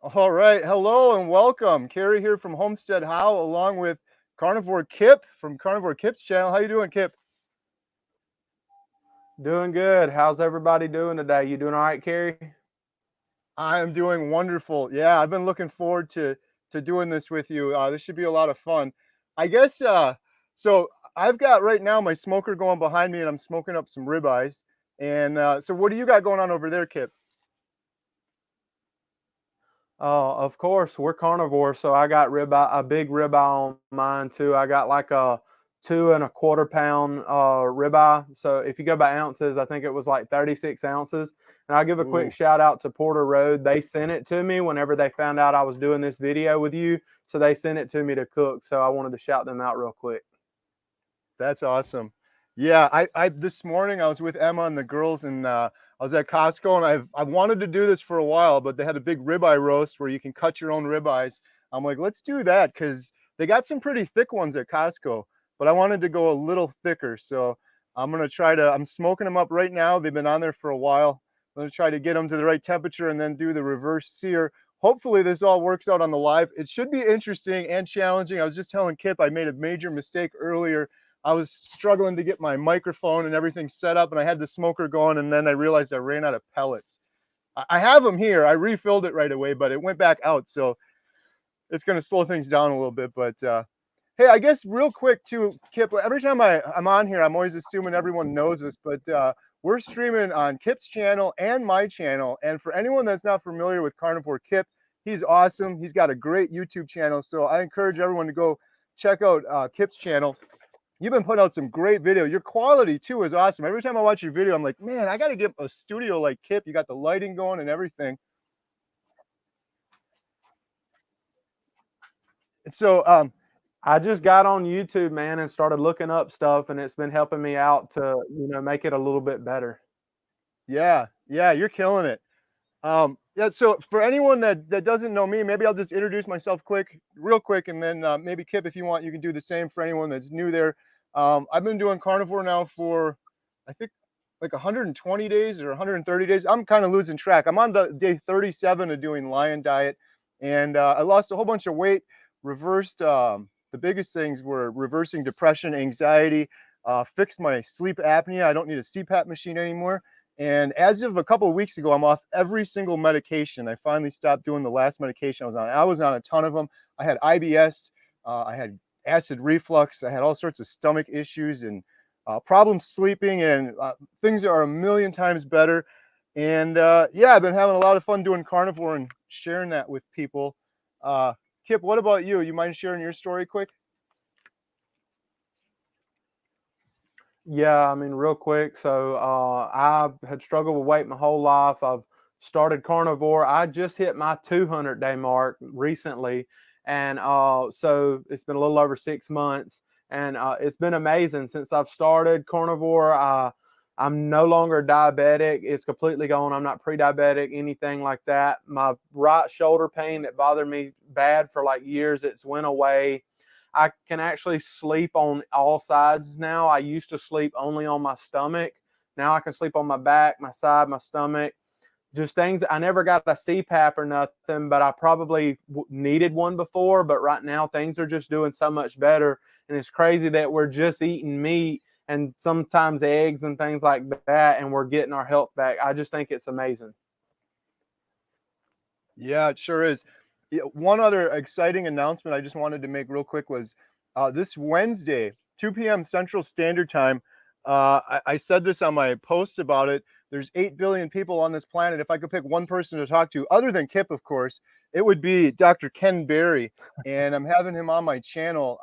All right. Hello and welcome. Kerry here from Homestead How, along with Carnivore Kipp from Carnivore Kipp's channel. How you doing, Kipp? Doing good. How's everybody doing today? You doing all right, Kerry? I am doing wonderful. Yeah, I've been looking forward to doing this with you. This should be a lot of fun. I guess so I've got right now my smoker going behind me and I'm smoking up some ribeyes. And so what do you got going on over there, Kipp? Of course, we're carnivore, so I got a big ribeye on mine too. I got like a 2.25 pound ribeye. So if you go by ounces, I think it was like 36 ounces. And I'll give a quick Ooh, shout out to Porter Road. They sent it to me whenever they found out I was doing this video with you. So they sent it to me to cook. So I wanted to shout them out real quick. that's awesome. Yeah, I this morning I was with Emma and the girls and I was at Costco and I've wanted to do this for a while, but they had a big ribeye roast where you can cut your own ribeyes. I'm like, let's do that because they got some pretty thick ones at Costco, but I wanted to go a little thicker. So I'm smoking them up right now. They've been on there for a while. I'm gonna try to get them to the right temperature and then do the reverse sear. Hopefully this all works out on the live. It should be interesting and challenging. I was just telling Kipp I made a major mistake earlier. I was struggling to get my microphone and everything set up, and I had the smoker going, and then I realized I ran out of pellets. I have them here. I refilled it right away, but it went back out, so it's going to slow things down a little bit. But hey, I guess real quick too, Kipp. Every time I'm on here, I'm always assuming everyone knows this, but we're streaming on Kipp's channel and my channel. And for anyone that's not familiar with Carnivore Kipp, he's awesome. He's got a great YouTube channel, so I encourage everyone to go check out Kipp's channel. You've been putting out some great video. Your quality too is awesome. Every time I watch your video, I'm like, man, I got to get a studio like Kipp. You got the lighting going and everything. And so, I just got on YouTube, man, and started looking up stuff, and it's been helping me out to, make it a little bit better. yeah, you're killing it. Yeah. So for anyone that doesn't know me, maybe I'll just introduce myself real quick, and then maybe Kipp, if you want, you can do the same for anyone that's new there. I've been doing carnivore now for, I think, like 120 days or 130 days. I'm kind of losing track. I'm on day 37 of doing lion diet, and I lost a whole bunch of weight. Reversed the biggest things were reversing depression, anxiety, fixed my sleep apnea. I don't need a CPAP machine anymore. And as of a couple of weeks ago, I'm off every single medication. I finally stopped doing the last medication I was on. I was on a ton of them. I had IBS, I had acid reflux, I had all sorts of stomach issues and problems sleeping, and things are a million times better. And yeah, I've been having a lot of fun doing carnivore and sharing that with people. Uh, Kipp, what about you? You mind sharing your story quick? Yeah, I mean, real quick. So I had struggled with weight my whole life. I've started carnivore. I just hit my 200-day mark recently, and so it's been a little over 6 months, and it's been amazing since I've started carnivore. I'm no longer diabetic. It's completely gone. I'm not pre-diabetic, anything like that. My right shoulder pain that bothered me bad for like years, it's went away. I can actually sleep on all sides now. I used to sleep only on my stomach. Now I can sleep on my back, my side, my stomach. Just things. I never got a CPAP or nothing, but I probably needed one before. But right now things are just doing so much better. And it's crazy that we're just eating meat and sometimes eggs and things like that, and we're getting our health back. I just think it's amazing. Yeah, it sure is. Yeah, one other exciting announcement I just wanted to make real quick was this Wednesday, 2 p.m. Central Standard Time. I said this on my post about it. There's 8 billion people on this planet. If I could pick one person to talk to, other than Kipp, of course, it would be Dr. Ken Berry. And I'm having him on my channel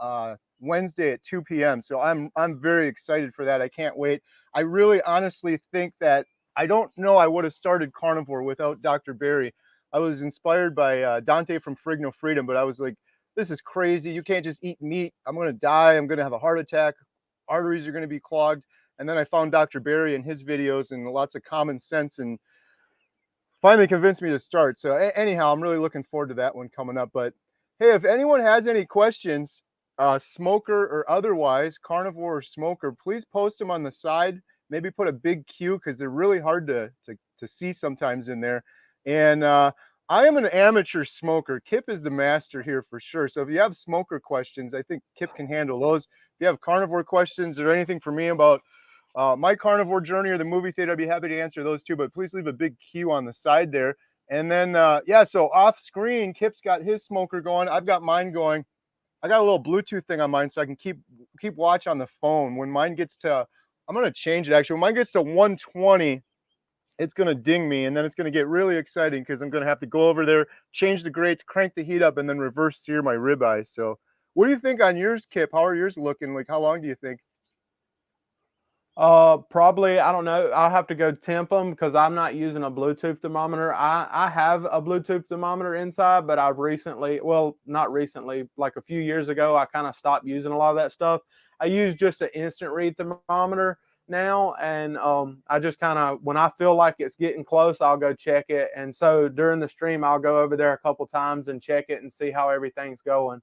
Wednesday at 2 p.m. So I'm very excited for that. I can't wait. I really honestly think that I don't know I would have started carnivore without Dr. Berry. I was inspired by Dante from Frigno Freedom, but I was like, this is crazy. You can't just eat meat. I'm going to die. I'm going to have a heart attack. Arteries are going to be clogged. And then I found Dr. Berry and his videos and lots of common sense and finally convinced me to start. So anyhow, I'm really looking forward to that one coming up. But hey, if anyone has any questions, smoker or otherwise, carnivore or smoker, please post them on the side. Maybe put a big Q because they're really hard to see sometimes in there. And I am an amateur smoker. Kipp is the master here for sure. So if you have smoker questions, I think Kipp can handle those. If you have carnivore questions or anything for me about my carnivore journey or the movie theater, I'd be happy to answer those too. But please leave a big Q on the side there. And then, yeah, so off screen, Kipp's got his smoker going. I've got mine going. I got a little Bluetooth thing on mine so I can keep watch on the phone. When mine gets to, I'm going to change it actually. When mine gets to 120, it's going to ding me, and then it's going to get really exciting because I'm going to have to go over there, change the grates, crank the heat up, and then reverse sear my ribeye. So what do you think on yours, Kipp? How are yours looking? Like, how long do you think? Probably, I don't know. I'll have to go temp them because I'm not using a Bluetooth thermometer. I have a Bluetooth thermometer inside, but I've recently, well, not recently, like a few years ago, I kind of stopped using a lot of that stuff. I use just an instant read thermometer now, and I just kind of, when I feel like it's getting close, I'll go check it. And so during the stream, I'll go over there a couple times and check it and see how everything's going.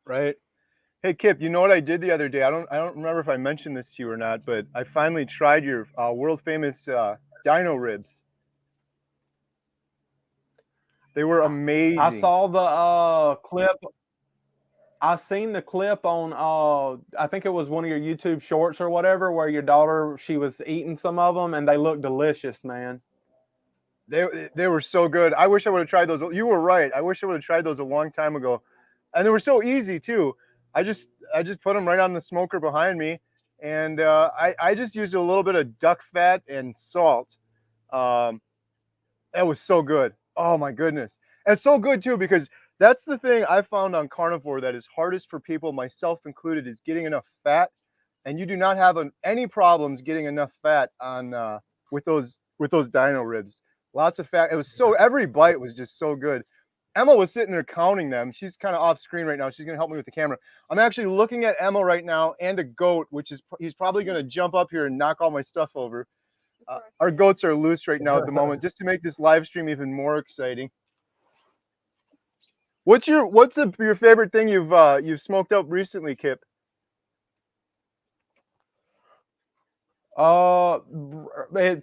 Right. Hey, Kipp, you know what I did the other day? I don't remember if I mentioned this to you or not, but I finally tried your world famous dino ribs. They were amazing. I saw the clip. I seen the clip on I think it was one of your YouTube shorts or whatever, where your daughter, she was eating some of them and they look delicious, man. They were so good. I wish I would have tried those. You were right. I wish I would have tried those a long time ago. And they were so easy too. I just put them right on the smoker behind me, and I just used a little bit of duck fat and salt. Um, that was so good. Oh my goodness. And it's so good too because that's the thing I found on carnivore that is hardest for people, myself included, is getting enough fat. And you do not have any problems getting enough fat on with those dino ribs. Lots of fat. It was so every bite was just so good. Emma was sitting there counting them. She's kind of off screen right now. She's gonna help me with the camera. I'm actually looking at Emma right now and a goat, which is he's probably gonna jump up here and knock all my stuff over. Our goats are loose right now at the moment, just to make this live stream even more exciting. What's your favorite thing you've smoked up recently, Kipp?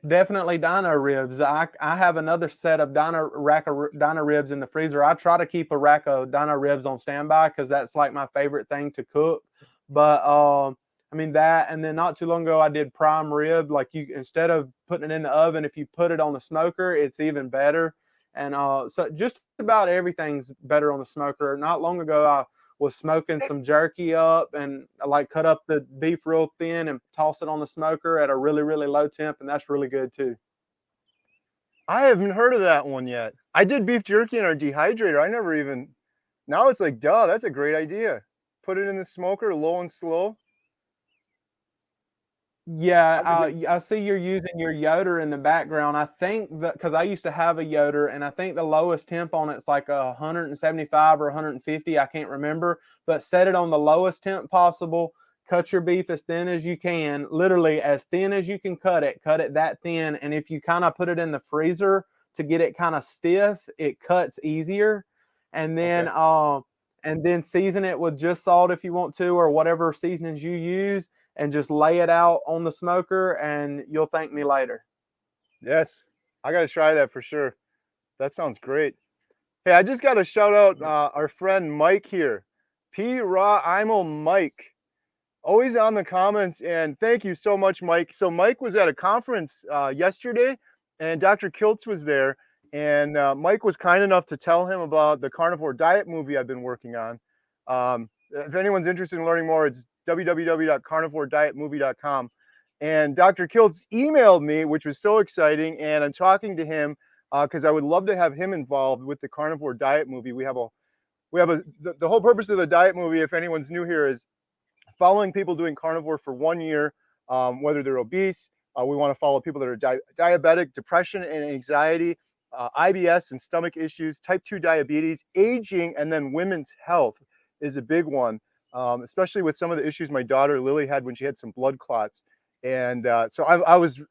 Definitely dino ribs. I have another set of rack of dino ribs in the freezer. I try to keep a rack of dino ribs on standby because that's like my favorite thing to cook. But I mean that, and then not too long ago I did prime rib. Like, you, instead of putting it in the oven, if you put it on the smoker, it's even better. And so just about everything's better on the smoker. Not long ago I was smoking some jerky up, and I like cut up the beef real thin and toss it on the smoker at a really, really low temp, and that's really good too. I haven't heard of that one yet. I did beef jerky in our dehydrator. I never even, now it's like, duh, that's a great idea. Put it in the smoker, low and slow. Yeah, I see you're using your Yoder in the background. I think that because I used to have a Yoder, and I think the lowest temp on it's like 175 or 150. I can't remember, but set it on the lowest temp possible. Cut your beef as thin as you can, literally as thin as you can cut it. Cut it that thin, and if you kind of put it in the freezer to get it kind of stiff, it cuts easier. And then season it with just salt if you want to, or whatever seasonings you use, and just lay it out on the smoker, and you'll thank me later. Yes, I got to try that for sure. That sounds great. Hey, I just got to shout out our friend Mike here. P. Raw Imo Mike. Always on the comments, and thank you so much, Mike. So Mike was at a conference yesterday, and Dr. Kiltz was there, and Mike was kind enough to tell him about the carnivore diet movie I've been working on. If anyone's interested in learning more, it's www.carnivoredietmovie.com. And Dr. Kiltz emailed me, which was so exciting, and I'm talking to him because I would love to have him involved with the carnivore diet movie. The whole purpose of the diet movie, if anyone's new here, is following people doing carnivore for 1 year, whether they're obese. We want to follow people that are diabetic, depression and anxiety, IBS and stomach issues, type 2 diabetes, aging, and then women's health is a big one, especially with some of the issues my daughter Lily had when she had some blood clots. And so that was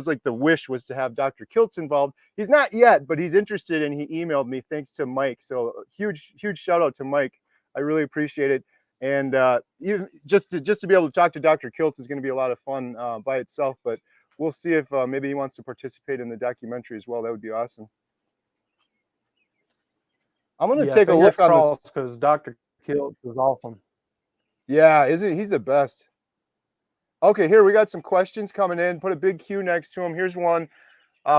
like the wish, was to have Dr. Kiltz involved. He's not yet, but he's interested, and he emailed me thanks to Mike. So huge shout out to Mike. I really appreciate it. And even just to be able to talk to Dr. Kiltz is going to be a lot of fun by itself. But we'll see if maybe he wants to participate in the documentary as well. That would be awesome. I'm gonna Yeah, take a fingers look on this. crossed because Dr. Kiltz is awesome. Yeah, he's the best. Okay, here we got some questions coming in. Put a big Q next to him. Here's one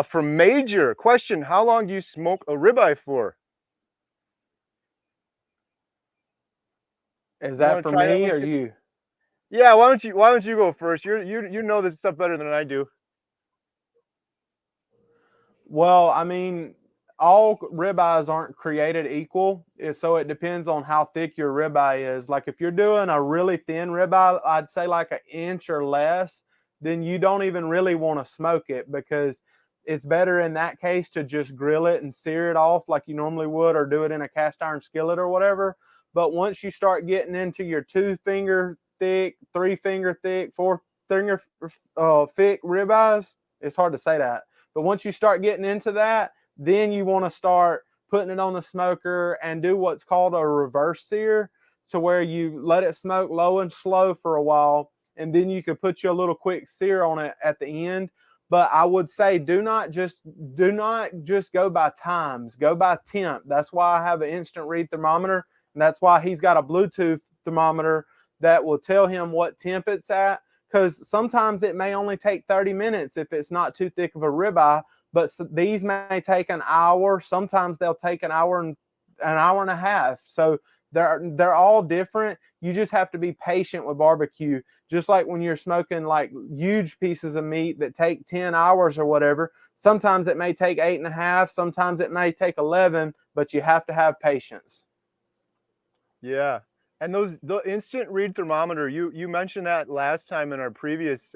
from Major. Question: how long do you smoke a ribeye for? Is You that want to for try that me one, or Kip? you? Yeah, why don't you go first? You know this stuff better than I do. Well, I mean, all ribeyes aren't created equal, so it depends on how thick your ribeye is. Like if you're doing a really thin ribeye, I'd say like an inch or less, then you don't even really want to smoke it because it's better in that case to just grill it and sear it off like you normally would, or do it in a cast iron skillet or whatever. But once you start getting into your 2-finger thick, 3-finger thick, 4-finger thick ribeyes, it's hard to say that, but once you start getting into that, then you want to start putting it on the smoker and do what's called a reverse sear, to where you let it smoke low and slow for a while, and then you can put you a little quick sear on it at the end. But I would say do not just go by times, go by temp. That's why I have an instant read thermometer, and that's why he's got a Bluetooth thermometer that will tell him what temp it's at, because sometimes it may only take 30 minutes if it's not too thick of a ribeye, but these may take an hour. Sometimes they'll take an hour and a half. So they're all different. You just have to be patient with barbecue. Just like when you're smoking like huge pieces of meat that take 10 hours or whatever, sometimes it may take 8.5, sometimes it may take 11, but you have to have patience. Yeah, and the instant read thermometer, you mentioned that last time in our previous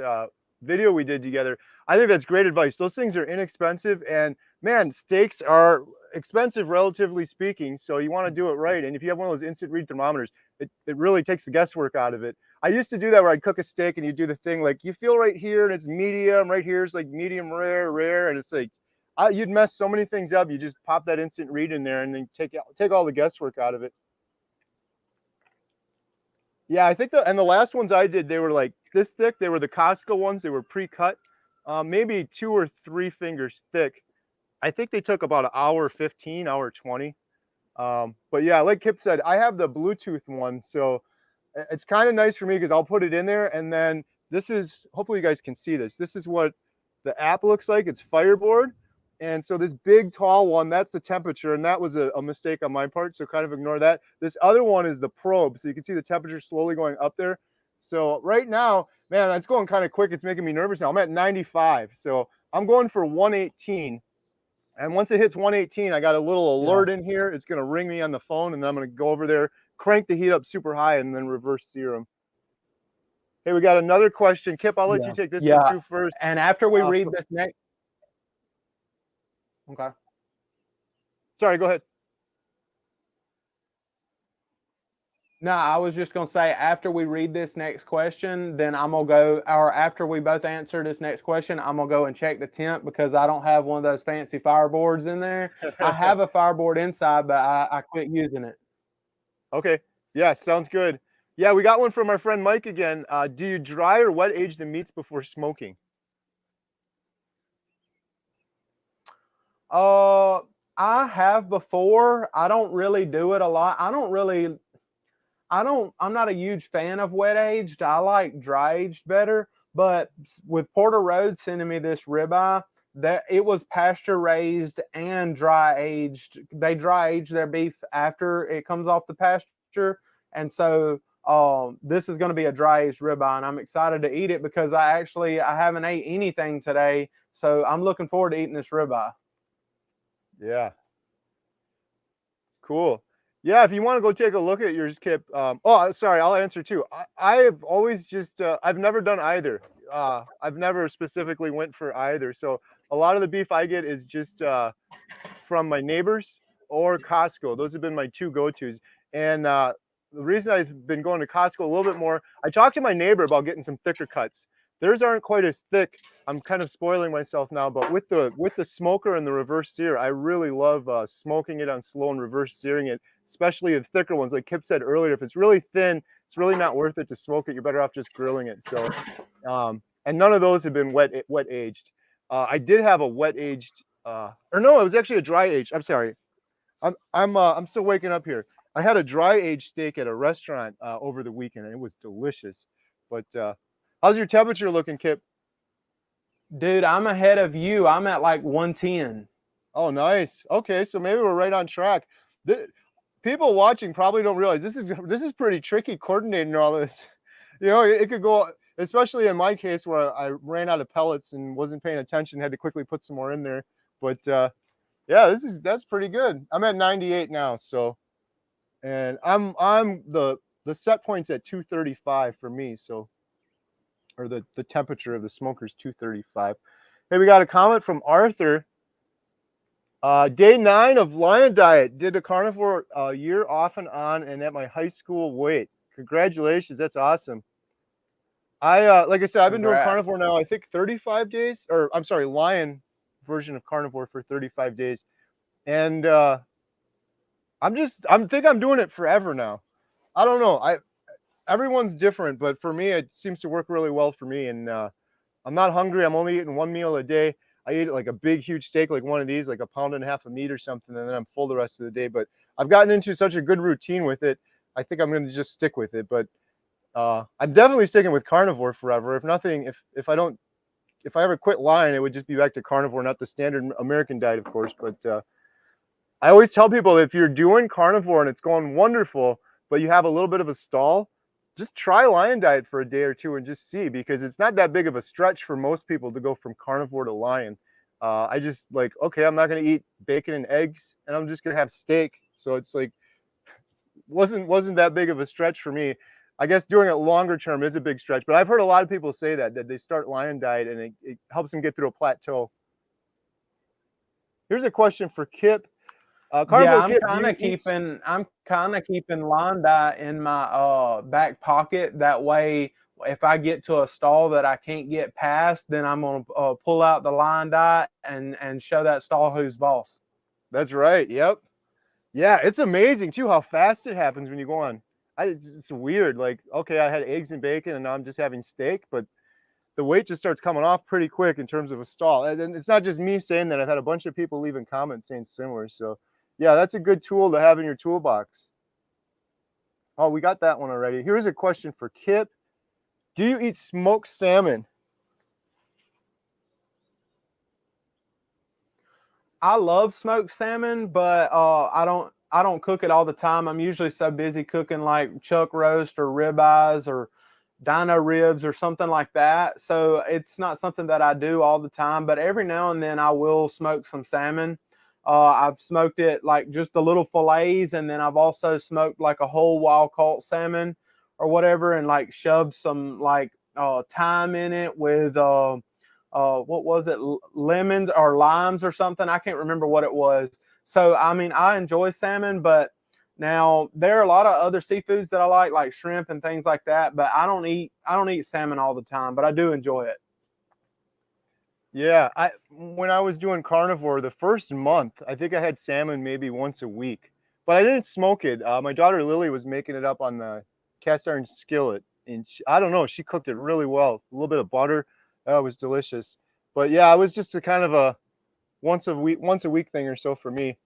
video we did together. I think that's great advice. Those things are inexpensive, and man, steaks are expensive relatively speaking, so you want to do it right. And if you have one of those instant read thermometers, it really takes the guesswork out of it. I used to do that where I'd cook a steak and you do the thing like you feel right here and it's medium, right here it's like medium rare, and it's like you'd mess so many things up. You just pop that instant read in there and then take all the guesswork out of it. Yeah, I think the last ones I did, they were like this thick. They were the Costco ones. They were pre-cut, maybe 2 or 3 fingers thick. I think they took about an hour 15, hour 20. But yeah, like Kip said, I have the Bluetooth one, so it's kind of nice for me because I'll put it in there, and then this is, hopefully you guys can see this. This is what the app looks like. It's Fireboard. And so this big tall one, that's the temperature, and that was a mistake on my part, so kind of ignore that. This other one is the probe, so you can see the temperature slowly going up there. So right now, man, it's going kind of quick. It's making me nervous now. I'm at 95, so I'm going for 118. And once it hits 118, I got a little alert in here. It's going to ring me on the phone, and then I'm going to go over there, crank the heat up super high, and then reverse sear them. Hey, we got another question. Kip, I'll let you take this one too first. And after we read this next, okay. Sorry, go ahead. No, I was just going to say, after we read this next question, then I'm going to go, or after we both answer this next question, I'm going to go and check the temp because I don't have one of those fancy fireboards in there. I have a fireboard inside, but I quit using it. Okay. Yeah, sounds good. Yeah, we got one from our friend Mike again. Do you dry or wet age the meats before smoking? I have before. I don't really do it a lot. I'm not a huge fan of wet aged. I like dry aged better. But with Porter Road sending me this ribeye, that it was pasture raised and dry aged. They dry age their beef after it comes off the pasture, and so this is going to be a dry aged ribeye, and I'm excited to eat it because I haven't ate anything today, so I'm looking forward to eating this ribeye. Yeah. Cool. Yeah, if you want to go take a look at yours, Kip. Oh, sorry, I'll answer too. I have always just I've never done either. I've never specifically went for either. So a lot of the beef I get is just from my neighbors or Costco. Those have been my two go-tos. And the reason I've been going to Costco a little bit more, I talked to my neighbor about getting some thicker cuts. Theirs aren't quite as thick. I'm kind of spoiling myself now, but with the smoker and the reverse sear, I really love smoking it on slow and reverse searing it, especially the thicker ones. Like Kip said earlier, if it's really thin, it's really not worth it to smoke it. You're better off just grilling it. So, and none of those have been wet aged. I did have a wet aged, or no, it was actually a dry aged. I'm sorry. I'm still waking up here. I had a dry aged steak at a restaurant over the weekend, and it was delicious. But how's your temperature looking, Kip? Dude, I'm ahead of you. I'm at like 110. Oh, nice. Okay, so maybe we're right on track. The, people watching probably don't realize this is pretty tricky coordinating all this. You know, it could go, especially in my case where I ran out of pellets and wasn't paying attention, had to quickly put some more in there. But yeah, that's pretty good. I'm at 98 now, so and I'm the set point's at 235 for me, so or the temperature of the smoker's 235. Hey, we got a comment from Arthur. Day 9 of Lion Diet. Did a carnivore year off and on and at my high school weight. Congratulations, that's awesome. Like I said, I've been doing Congrats. carnivore now, I think 35 days, or I'm sorry, lion version of carnivore for 35 days. And I think I'm doing it forever now. I don't know. Everyone's different, but for me, it seems to work really well for me. And I'm not hungry. I'm only eating one meal a day. I eat like a big, huge steak, like one of these, like a pound and a half of meat or something, and then I'm full the rest of the day. But I've gotten into such a good routine with it. I think I'm going to just stick with it. But I'm definitely sticking with carnivore forever. If nothing, if I ever quit lion, it would just be back to carnivore, not the standard American diet, of course. But I always tell people if you're doing carnivore and it's going wonderful, but you have a little bit of a stall, just try lion diet for a day or two and just see, because it's not that big of a stretch for most people to go from carnivore to lion. I just like, okay, I'm not going to eat bacon and eggs, and I'm just going to have steak. So it's like wasn't that big of a stretch for me. I guess doing it longer term is a big stretch, but I've heard a lot of people say that they start lion diet and it helps them get through a plateau. Here's a question for Kip. Yeah, Carnivore Kip, do you eat? I'm kind of keeping line dye in my back pocket. That way, if I get to a stall that I can't get past, then I'm gonna pull out the line dye and show that stall who's boss. That's right. Yep. Yeah, it's amazing too how fast it happens when you go on. It's weird. Like, okay, I had eggs and bacon, and now I'm just having steak, but the weight just starts coming off pretty quick in terms of a stall. And it's not just me saying that. I've had a bunch of people leaving comments saying similar. So, yeah, that's a good tool to have in your toolbox. Oh, we got that one already. Here's a question for Kip. Do you eat smoked salmon? I love smoked salmon, but I don't cook it all the time. I'm usually so busy cooking like chuck roast or ribeyes or dino ribs or something like that. So it's not something that I do all the time, but every now and then I will smoke some salmon. I've smoked it like just the little fillets, and then I've also smoked like a whole wild caught salmon or whatever, and like shoved some like thyme in it with what was it, lemons or limes or something. I can't remember what it was. So I mean, I enjoy salmon, but now there are a lot of other seafoods that I like shrimp and things like that. But I don't eat salmon all the time, but I do enjoy it. Yeah, when I was doing carnivore the first month, I think I had salmon maybe once a week, but I didn't smoke it. My daughter Lily was making it up on the cast iron skillet, and I don't know, she cooked it really well. A little bit of butter, it was delicious. But yeah, it was just a kind of a once a week thing or so for me.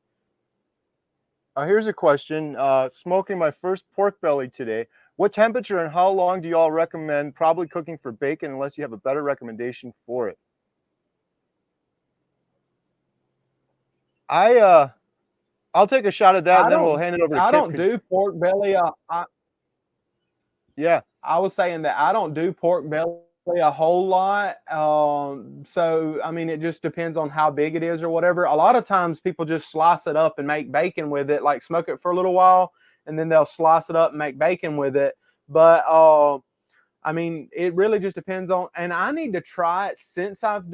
Here's a question: smoking my first pork belly today. What temperature and how long do you all recommend? Probably cooking for bacon, unless you have a better recommendation for it. I'll take a shot at that, and then we'll hand it over to I Kip. don't do pork belly. Yeah, I was saying that I don't do pork belly a whole lot. So I mean, it just depends on how big it is or whatever. A lot of times people just slice it up and make bacon with it, like smoke it for a little while, and then they'll slice it up and make bacon with it. But I mean, it really just depends on, and I need to try it since I've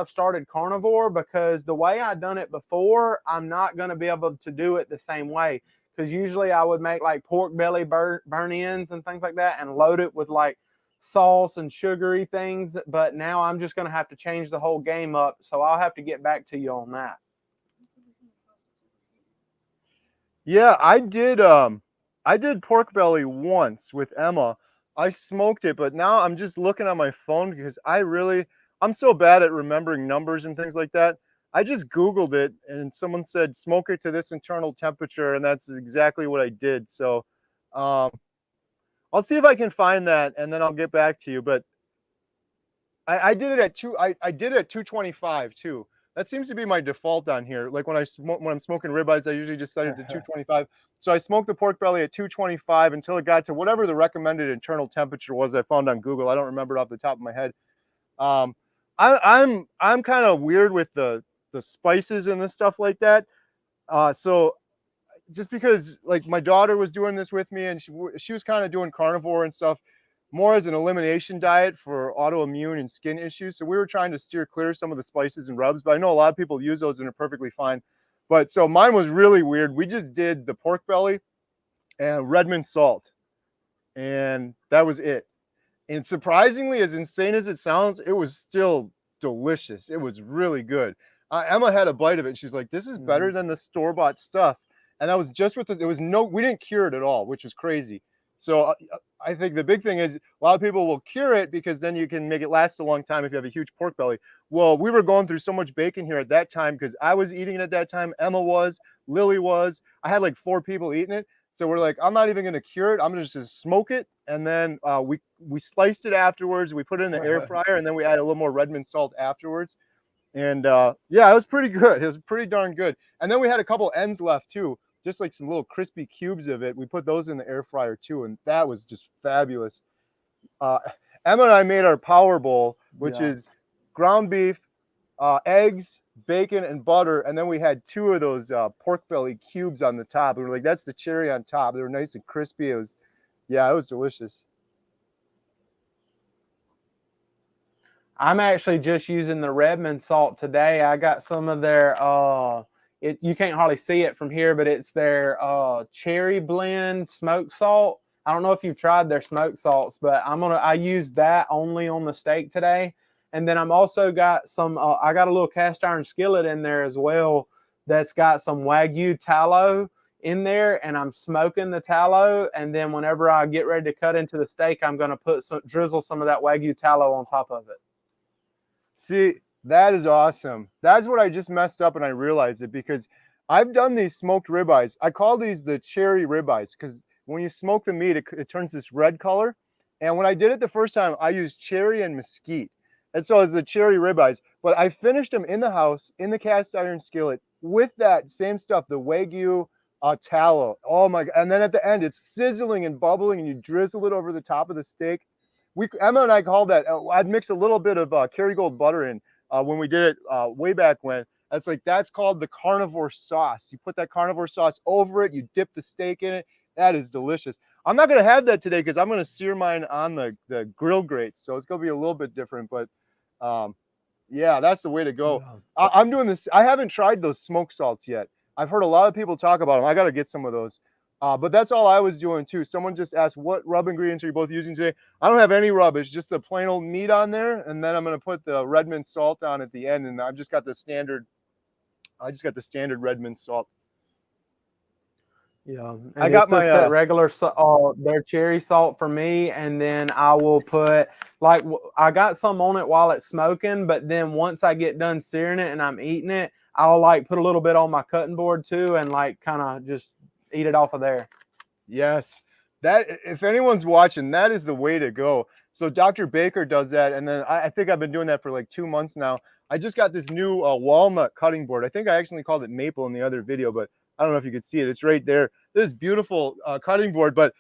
started carnivore, because the way I done it before, I'm not going to be able to do it the same way. Because usually I would make like pork belly burn ends and things like that and load it with like sauce and sugary things. But now I'm just going to have to change the whole game up. So I'll have to get back to you on that. yeah, I did pork belly once with Emma. I smoked it, but now I'm just looking on my phone because I'm so bad at remembering numbers and things like that. I just Googled it and someone said smoke it to this internal temperature, and that's exactly what I did. So um, I'll see if I can find that and then I'll get back to you. But I did it at I did it at 225 too. That seems to be my default on here. Like when I'm smoking ribeyes, I usually just set it to 225. So I smoked the pork belly at 225 until it got to whatever the recommended internal temperature was I found on Google. I don't remember it off the top of my head. Um, I'm kind of weird with the spices and the stuff like that. So just because like my daughter was doing this with me and she was kind of doing carnivore and stuff more as an elimination diet for autoimmune and skin issues. So we were trying to steer clear some of the spices and rubs, but I know a lot of people use those and are perfectly fine. But so mine was really weird. We just did the pork belly and Redmond salt, and that was it. And surprisingly, as insane as it sounds, it was still delicious. It was really good. Emma had a bite of it. And she's like, "This is better than the store-bought stuff." And I was just with it. It was we didn't cure it at all, which was crazy. So I think the big thing is a lot of people will cure it because then you can make it last a long time if you have a huge pork belly. Well, we were going through so much bacon here at that time because I was eating it at that time. Emma was, Lily was. I had like 4 people eating it. So we're like, I'm not even going to cure it. I'm going to just smoke it. And then we sliced it afterwards. We put it in the air fryer, and then we add a little more Redmond salt afterwards. And yeah, it was pretty good. It was pretty darn good. And then we had a couple ends left too, just like some little crispy cubes of it. We put those in the air fryer too, and that was just fabulous. Emma and I made our power bowl, which is ground beef, eggs, bacon, and butter, and then we had 2 of those pork belly cubes on the top. We were like, that's the cherry on top. They were nice and crispy. It was, yeah, it was delicious. I'm actually just using the Redmond salt today. I got some of their you can't hardly see it from here, but it's their cherry blend smoked salt. I don't know if you've tried their smoked salts, but I use that only on the steak today. And then I'm also got some I got a little cast iron skillet in there as well that's got some Wagyu tallow in there, and I'm smoking the tallow, and then whenever I get ready to cut into the steak, I'm going to drizzle some of that Wagyu tallow on top of it. See, that is awesome. That's what I just messed up and I realized it because I've done these smoked ribeyes. I call these the cherry ribeyes because when you smoke the meat, it turns this red color. And when I did it the first time, I used cherry and mesquite. And so it's the cherry ribeyes. But I finished them in the house, in the cast iron skillet, with that same stuff, the Wagyu tallow. Oh my God. And then at the end, it's sizzling and bubbling, and you drizzle it over the top of the steak. Emma and I called that. I'd mix a little bit of Kerrygold butter in when we did it way back when. That's called the carnivore sauce. You put that carnivore sauce over it. You dip the steak in it. That is delicious. I'm not going to have that today because I'm going to sear mine on the grill grates, so it's going to be a little bit different. But yeah, that's the way to go. I'm doing this. I haven't tried those smoked salts yet. I've heard a lot of people talk about them. I got to get some of those. But that's all I was doing too. Someone just asked, what rub ingredients are you both using today? I don't have any rub. It's just the plain old meat on there. And then I'm going to put the Redmond salt on at the end. And I've just got the standard, Redmond salt. Yeah. And I got my regular their cherry salt for me. And then I will put, like, I got some on it while it's smoking. But then once I get done searing it and I'm eating it, I'll like put a little bit on my cutting board too. And like kind of just eat it off of there. Yes, that if anyone's watching, that is the way to go. So Dr. Baker does that, and then I think I've been doing that for like 2 months now. I just got this new walnut cutting board. I think I actually called it maple in the other video, but I don't know if you could see it. It's right there. This beautiful cutting board, but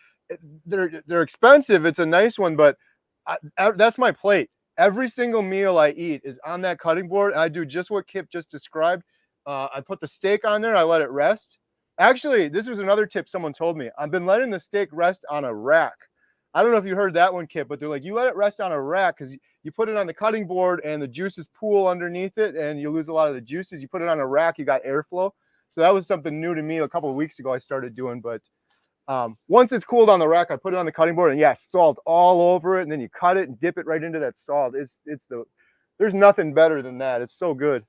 they're expensive. It's a nice one, but that's my plate. Every single meal I eat is on that cutting board, and I do just what Kipp just described. I put the steak on there, I let it rest. Actually, this was another tip someone told me. I've been letting the steak rest on a rack. I don't know if you heard that one, Kipp, but they're like, you let it rest on a rack because you put it on the cutting board and the juices pool underneath it and you lose a lot of the juices. You put it on a rack, you got airflow. So that was something new to me a couple of weeks ago I started doing. But once it's cooled on the rack, I put it on the cutting board and yeah, salt all over it. And then you cut it and dip it right into that salt. There's nothing better than that. It's so good.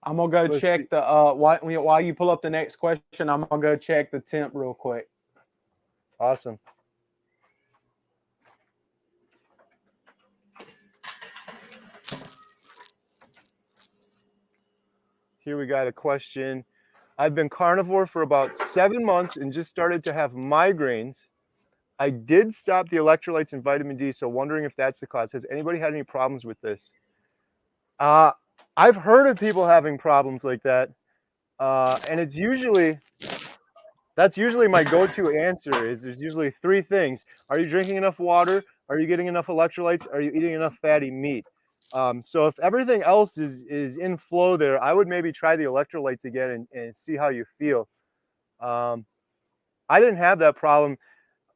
I'm gonna go check the while you pull up the next question. I'm gonna go check the temp real quick. Awesome. Here we got a question. I've been carnivore for about 7 months and just started to have migraines. I did stop the electrolytes and vitamin D, so wondering if that's the cause. Has anybody had any problems with this? Uh, I've heard of people having problems like that, and that's usually my go-to answer. Is there's usually three things: are you drinking enough water? Are you getting enough electrolytes? Are you eating enough fatty meat? So if everything else is in flow there, I would maybe try the electrolytes again and see how you feel. Um, I didn't have that problem.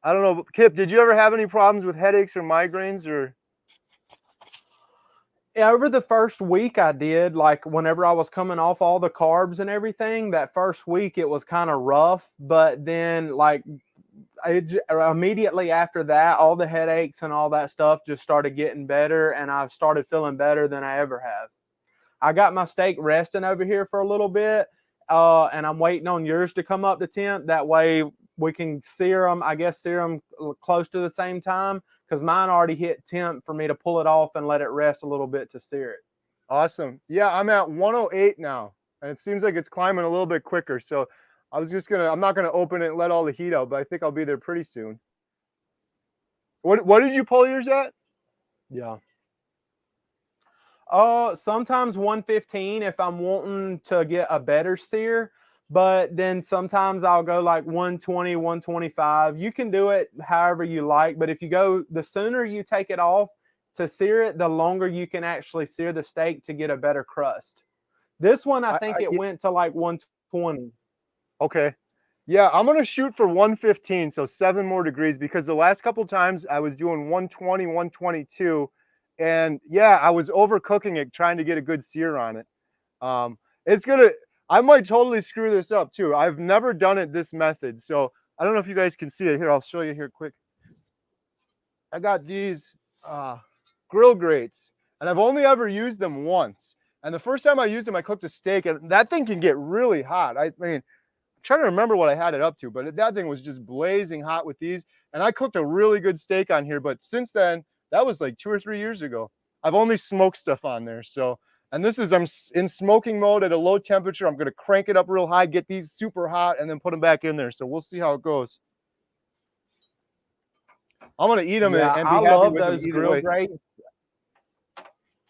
I don't know, Kipp, did you ever have any problems with headaches or migraines or? Yeah, over the first week I did, like whenever I was coming off all the carbs and everything, that first week it was kind of rough, but then like immediately after that, all the headaches and all that stuff just started getting better, and I started feeling better than I ever have. I got my steak resting over here for a little bit, and I'm waiting on yours to come up to temp. That way we can sear them, I guess, sear them close to the same time, because mine already hit temp for me to pull it off and let it rest a little bit to sear it. Awesome. Yeah, I'm at 108 now, and it seems like it's climbing a little bit quicker. So I'm not gonna open it and let all the heat out, but I think I'll be there pretty soon. What did you pull yours at? Yeah. Sometimes 115 if I'm wanting to get a better sear, but then sometimes I'll go like 120, 125. You can do it however you like, but if you go, the sooner you take it off to sear it, the longer you can actually sear the steak to get a better crust. This one, I think it went to like 120. Okay. Yeah, I'm gonna shoot for 115, so 7 more degrees, because the last couple times I was doing 120, 122, and yeah, I was overcooking it trying to get a good sear on it. Um, it's gonna, I might totally screw this up too. I've never done it this method, so I don't know if you guys can see it. Here, I'll show you here quick. I got these grill grates, and I've only ever used them once. And the first time I used them, I cooked a steak, and that thing can get really hot. I mean, trying to remember what I had it up to, but that thing was just blazing hot with these. And I cooked a really good steak on here, but since then, that was like 2 or 3 years ago. I've only smoked stuff on there. So, and this is, I'm in smoking mode at a low temperature. I'm going to crank it up real high, get these super hot, and then put them back in there. So we'll see how it goes. I'm going to eat them Yeah, and I be happy love with them those either grill way. grates.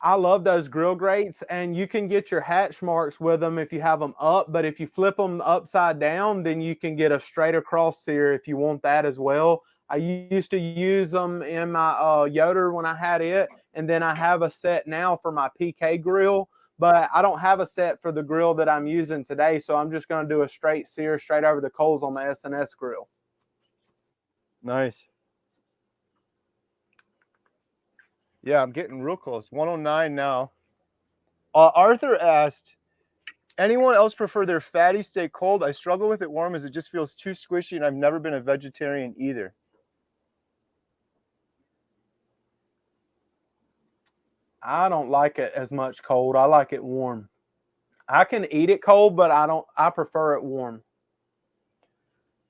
I love those grill grates, and you can get your hatch marks with them if you have them up, but if you flip them upside down, then you can get a straight across sear if you want that as well. I used to use them in my Yoder when I had it, and then I have a set now for my PK grill, but I don't have a set for the grill that I'm using today, so I'm just going to do a straight sear straight over the coals on the S&S grill. Nice. Yeah, I'm getting real close. 109 now. Arthur asked, anyone else prefer their fatty steak cold? I struggle with it warm as it just feels too squishy, and I've never been a vegetarian either. I don't like it as much cold. I like it warm. I can eat it cold, but I prefer it warm.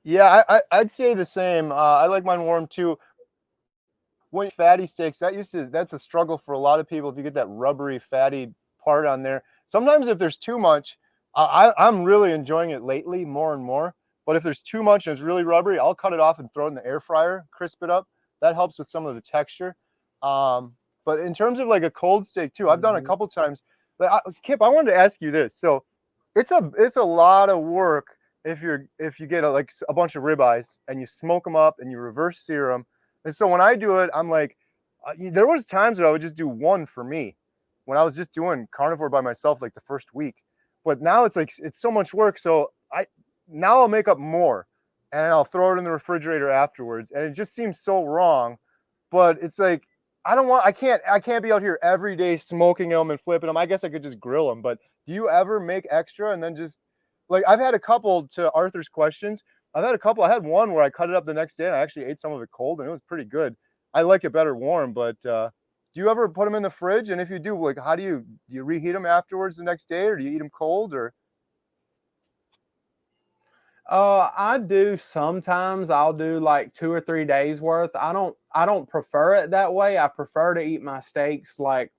Yeah, I'd say the same. I like mine warm too. When fatty steaks, that's a struggle for a lot of people if you get that rubbery fatty part on there. Sometimes if there's too much, I'm really enjoying it lately more and more. But if there's too much and it's really rubbery, I'll cut it off and throw it in the air fryer, crisp it up. That helps with some of the texture. But in terms of like a cold steak too, I've done a couple times. But Kipp, I wanted to ask you this. So it's a lot of work if you get like a bunch of ribeyes and you smoke them up and you reverse sear them. And so when I do it, I'm like, there was times that I would just do one for me when I was just doing carnivore by myself, like the first week. But now it's like, it's so much work. So now I'll make up more and I'll throw it in the refrigerator afterwards. And it just seems so wrong, but it's like, I can't be out here every day smoking them and flipping them. I guess I could just grill them, but do you ever make extra and then just like, I've had a couple, to Arthur's questions, I had one where I cut it up the next day and I actually ate some of it cold and it was pretty good. I like it better warm, but do you ever put them in the fridge? And if you do, like, how do you reheat them afterwards the next day, or do you eat them cold, or? I do sometimes. I'll do like 2 or 3 days worth. I don't prefer it that way. I prefer to eat my steaks like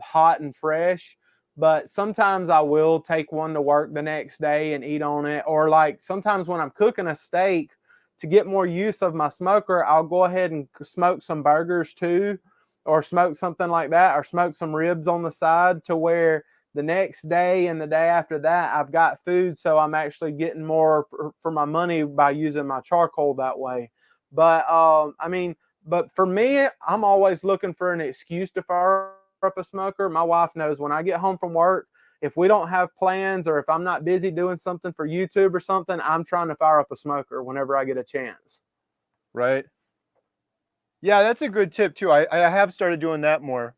hot and fresh. but sometimes I will take one to work the next day and eat on it. Or like sometimes when I'm cooking a steak, to get more use of my smoker, I'll go ahead and smoke some burgers too, or smoke something like that, or smoke some ribs on the side, to where the next day and the day after that, I've got food. So I'm actually getting more for my money by using my charcoal that way. But I mean, but for me, I'm always looking for an excuse to fire up a smoker. My wife knows when I get home from work, if we don't have plans or if I'm not busy doing something for YouTube or something, I'm trying to fire up a smoker whenever I get a chance. Right. Yeah, that's a good tip too. I have started doing that more.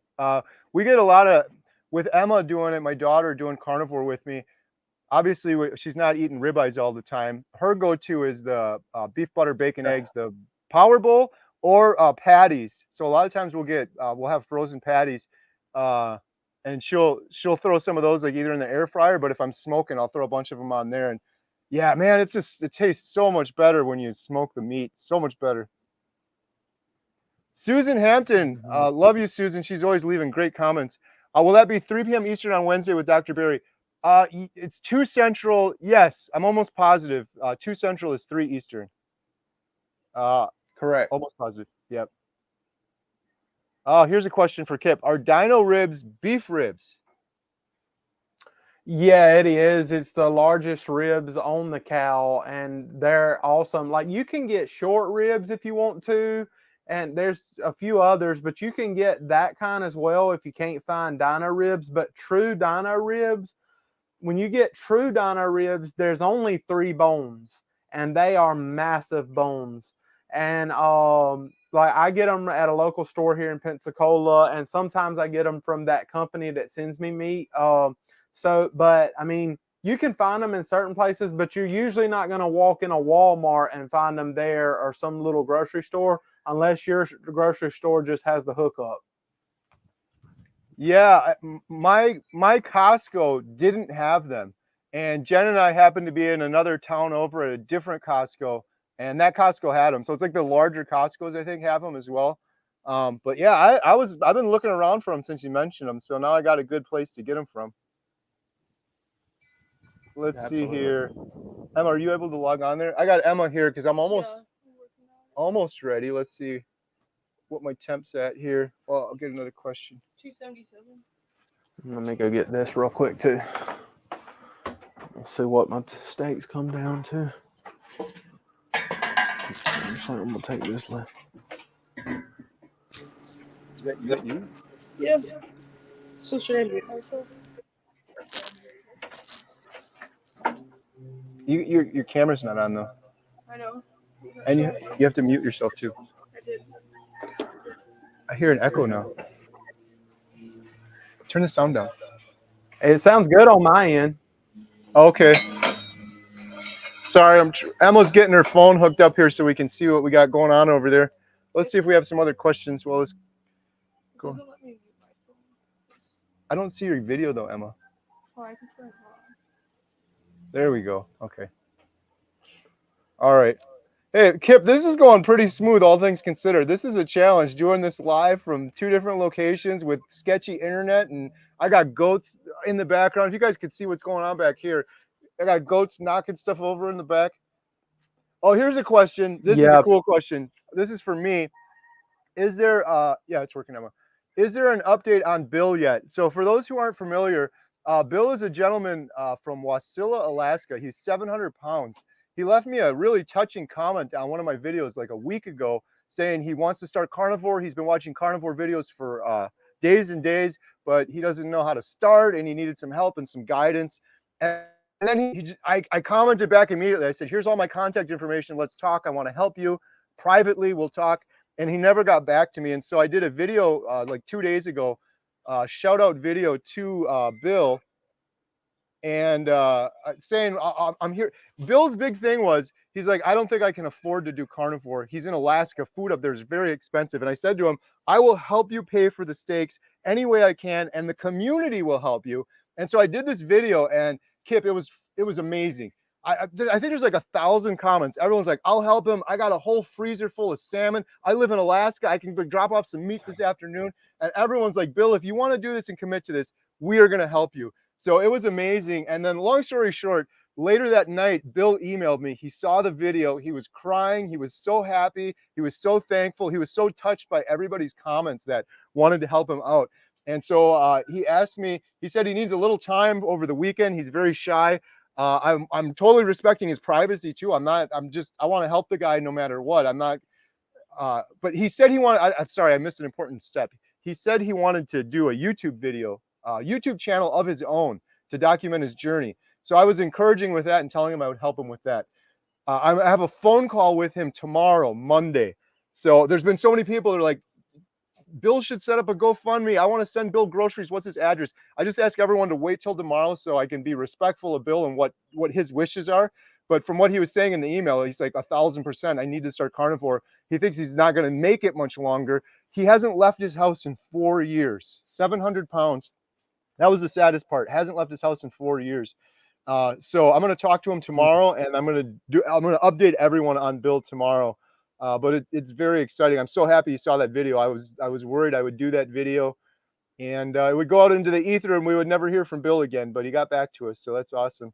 We get a lot of, with Emma doing it, my daughter doing carnivore with me. Obviously, she's not eating ribeyes all the time. Her go-to is the beef, butter, bacon, eggs, the Power Bowl, or patties. So a lot of times we'll have frozen patties, and she'll throw some of those like either in the air fryer. But if I'm smoking, I'll throw a bunch of them on there. And yeah, man, it tastes so much better when you smoke the meat. So much better. Susan Hampton, love you, Susan. She's always leaving great comments. Will that be 3 p.m. Eastern on Wednesday with Dr. Berry? It's 2 Central. Yes, I'm almost positive. 2 Central is 3 Eastern. Correct. Almost positive. Yep. Here's a question for Kipp. Are dino ribs beef ribs? Yeah, it is. It's the largest ribs on the cow, and they're awesome. Like you can get short ribs if you want to, and there's a few others, but you can get that kind as well if you can't find dino ribs. But true dino ribs, when you get true dino ribs, there's only 3 bones, and they are massive bones. And like I get them at a local store here in Pensacola, and sometimes I get them from that company that sends me meat. So, but I mean, you can find them in certain places, but you're usually not going to walk in a Walmart and find them there, or some little grocery store, unless your grocery store just has the hookup. Yeah, my Costco didn't have them, and Jen and I happened to be in another town over at a different Costco, and that Costco had them. So it's like the larger Costcos, I think, have them as well. But yeah, I've been looking around for them since you mentioned them, so now I got a good place to get them from. Let's see here. Emma, are you able to log on there? I got Emma here because I'm almost ready. Let's see what my temp's at here. Well, I'll get another question. 277. Let me go get this real quick too. We'll see what my steaks come down to. Looks like I'm gonna take this left. Is that you? Yeah. So should I mute myself? Your camera's not on though. I know. And you have to mute yourself too. I did. I hear an echo now. Turn the sound down. It sounds good on my end. Okay. Sorry, Emma's getting her phone hooked up here so we can see what we got going on over there. Let's see if we have some other questions. Well, let's go. Doesn't let me mute my phone. I don't see your video though, Emma. Oh, I can turn it on. There we go. Okay. All right. Hey, Kipp, this is going pretty smooth, all things considered. This is a challenge, doing this live from 2 different locations with sketchy internet, and I got goats in the background. If you guys could see what's going on back here, I got goats knocking stuff over in the back. Oh, here's a question. This is a cool question. This is for me. Is there, yeah, it's working, Emma. Is there an update on Bill yet? So for those who aren't familiar, Bill is a gentleman from Wasilla, Alaska. He's 700 pounds. He left me a really touching comment on one of my videos like a week ago saying he wants to start carnivore. He's been watching carnivore videos for days and days, but he doesn't know how to start and he needed some help and some guidance. And then I commented back immediately. I said, here's all my contact information. Let's talk. I want to help you privately. We'll talk. And he never got back to me. And so I did a video like 2 days ago, shout out video to Bill, and saying I'm here. Bill's big thing was he's like, I don't think I can afford to do carnivore. He's in Alaska. Food up there is very expensive. And I said to him, I will help you pay for the steaks any way I can, and the community will help you. And so I did this video, and Kipp, it was amazing. I think there's like 1,000 comments. Everyone's like, I'll help him. I got a whole freezer full of salmon. I live in Alaska. I can drop off some meat this afternoon. And everyone's like, Bill, if you want to do this and commit to this, we are going to help you. So it was amazing. And then long story short, later that night, Bill emailed me. He saw the video. He was crying. He was so happy. He was so thankful. He was so touched by everybody's comments that wanted to help him out. And so he asked me, he said he needs a little time over the weekend. He's very shy. I'm totally respecting his privacy too. I want to help the guy no matter what. I'm not, but he said he wanted, I'm sorry, I missed an important step. He said he wanted to do a YouTube video, YouTube channel of his own to document his journey. So I was encouraging with that and telling him I would help him with that. I have a phone call with him tomorrow, Monday. So there's been so many people that are like, Bill should set up a GoFundMe. I want to send Bill groceries. What's his address? I just ask everyone to wait till tomorrow so I can be respectful of Bill and what his wishes are. But from what he was saying in the email, he's like 1,000%. I need to start Carnivore. He thinks he's not going to make it much longer. He hasn't left his house in 4 years. 700 pounds. That was the saddest part. Hasn't left his house in 4 years. So I'm going to talk to him tomorrow, and I'm going to update everyone on Bill tomorrow. But it's very exciting. I'm so happy you saw that video. I was worried I would do that video, and it would go out into the ether, and we would never hear from Bill again. But he got back to us, so that's awesome.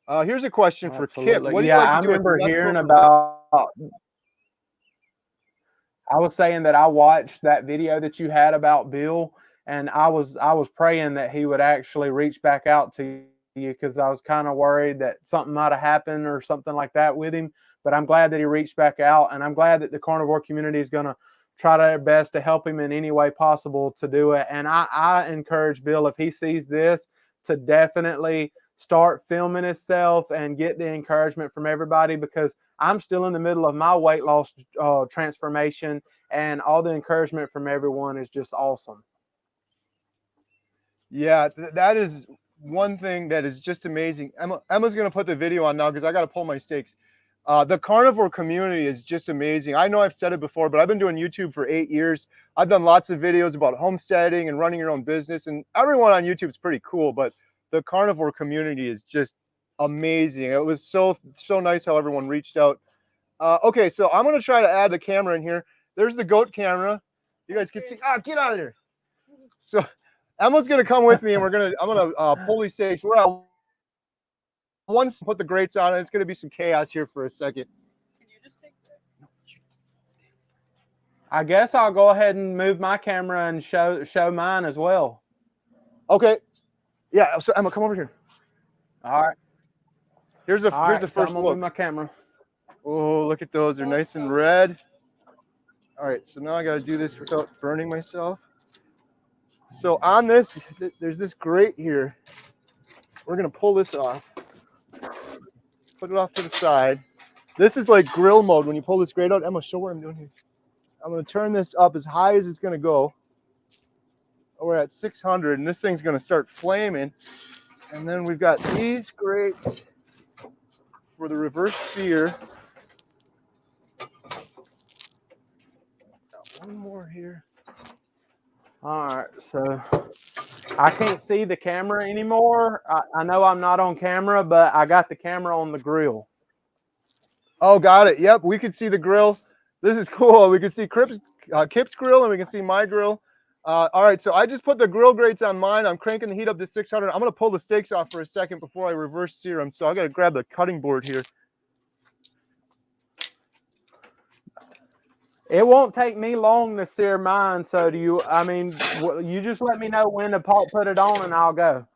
Here's a question for Kipp. What do you like to do? I remember hearing about. I was saying that I watched that video that you had about Bill, and I was praying that he would actually reach back out to you, because I was kind of worried that something might have happened or something like that with him. But I'm glad that he reached back out, and I'm glad that the carnivore community is going to try their best to help him in any way possible to do it. And I encourage Bill, if he sees this, to definitely start filming himself and get the encouragement from everybody, because I'm still in the middle of my weight loss transformation, and all the encouragement from everyone is just awesome. Yeah, that is one thing that is just amazing. Emma's going to put the video on now because I got to pull my stakes. The carnivore community is just amazing. I know I've said it before, but I've been doing YouTube for 8 years. I've done lots of videos about homesteading and running your own business, and everyone on YouTube is pretty cool, but the carnivore community is just amazing. It was so nice how everyone reached out. Okay, so I'm going to try to add the camera in here. There's the goat camera. You guys can see. Get out of there. So Emma's going to come with me, and I'm going to pull these stakes. We're at once put the grates on, and it's going to be some chaos here for a second. Can you just take that? I guess I'll go ahead and move my camera and show mine as well. Okay. Yeah. So Emma, come over here. All right. Here's the first I'm gonna look. move my camera. Oh, look at those. They're nice and red. All right. So now I got to do this without burning myself. So on this, there's this grate here. We're going to pull this off. Put it off to the side. This is like grill mode when you pull this grate out. Emma, show what I'm doing here. I'm going to turn this up as high as it's going to go. We're at 600, and this thing's going to start flaming. And then we've got these grates for the reverse sear. Got one more here. All right, so I can't see the camera anymore. I know I'm not on camera, but I got the camera on the grill. Oh, got it. Yep, we can see the grill. This is cool. We can see Kipp's grill, and we can see my grill. All right, so I just put the grill grates on mine. I'm cranking the heat up to 600. I'm going to pull the steaks off for a second before I reverse sear them. So I got to grab the cutting board here. It won't take me long to sear mine. So you just let me know when to put it on, and I'll go.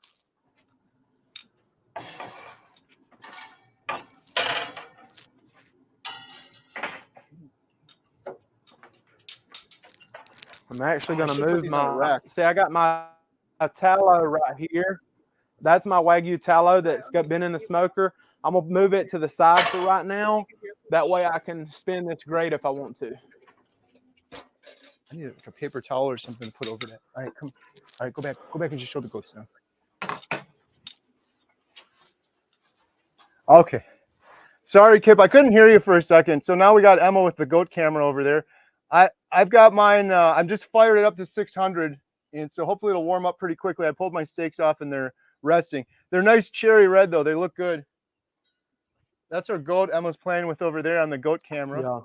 I'm actually going to move my, see, I got my tallow right here. That's my Wagyu tallow that's been in the smoker. I'm going to move it to the side for right now. That way I can spin this grate if I want to. I need like a paper towel or something to put over that. All right, come. All right, go back and just show the goats now. Okay. Sorry, Kipp, I couldn't hear you for a second. So now we got Emma with the goat camera over there. I've got mine. I'm just fired it up to 600, and so hopefully it'll warm up pretty quickly. I pulled my steaks off and they're resting. They're nice cherry red though. They look good. That's our goat Emma's playing with over there on the goat camera. Yeah.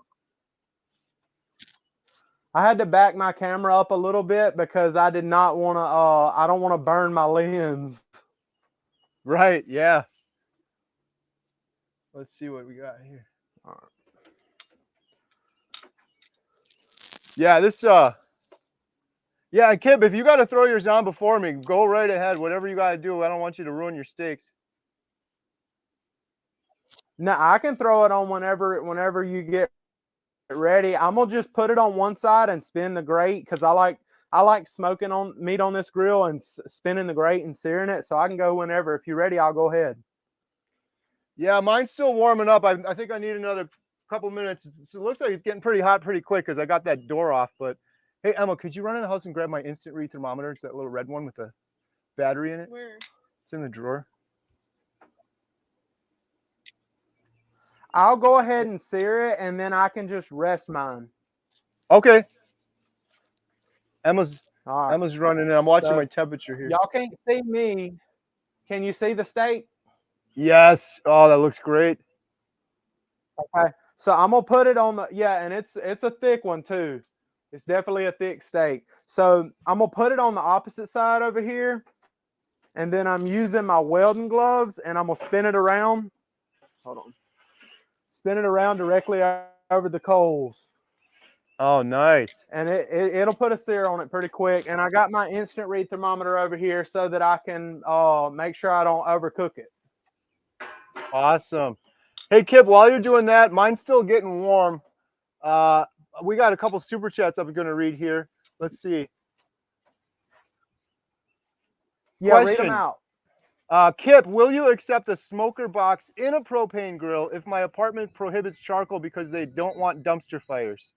I had to back my camera up a little bit because I did not want to. I don't want to burn my lens. Right. Yeah. Let's see what we got here. All right. Yeah, this yeah, and Kipp, if you got to throw yours on before me, go right ahead. Whatever you got to do. I don't want you to ruin your steaks. No, I can throw it on whenever you get ready. I'm gonna just put it on one side and spin the grate because I like smoking on meat on this grill and spinning the grate and searing it. So I can go whenever. If you're ready, I'll go ahead. Yeah, mine's still warming up. I think I need another couple minutes. So it looks like it's getting pretty hot pretty quick because I got that door off. But hey, Emma, could you run in the house and grab my instant read thermometer? It's that little red one with the battery in it. Where? It's in the drawer. I'll go ahead and sear it, and then I can just rest mine. Okay. Emma's All right. Emma's running in. I'm watching So, my temperature here. Y'all can't see me. Can you see the steak? Yes. Oh, that looks great. Okay. So I'm gonna put it on the and it's a thick one too. It's definitely a thick steak. So I'm gonna put it on the opposite side over here, and then I'm using my welding gloves, and I'm gonna spin it around. Hold on. Spin it around directly over the coals. Oh, nice. And it'll put a sear on it pretty quick. And I got my instant read thermometer over here so that I can make sure I don't overcook it. Awesome. Hey, Kipp, while you're doing that, mine's still getting warm. We got a couple super chats I'm going to read here. Let's see. Yeah, read Question. them out. Kipp, will you accept a smoker box in a propane grill if my apartment prohibits charcoal because they don't want dumpster fires?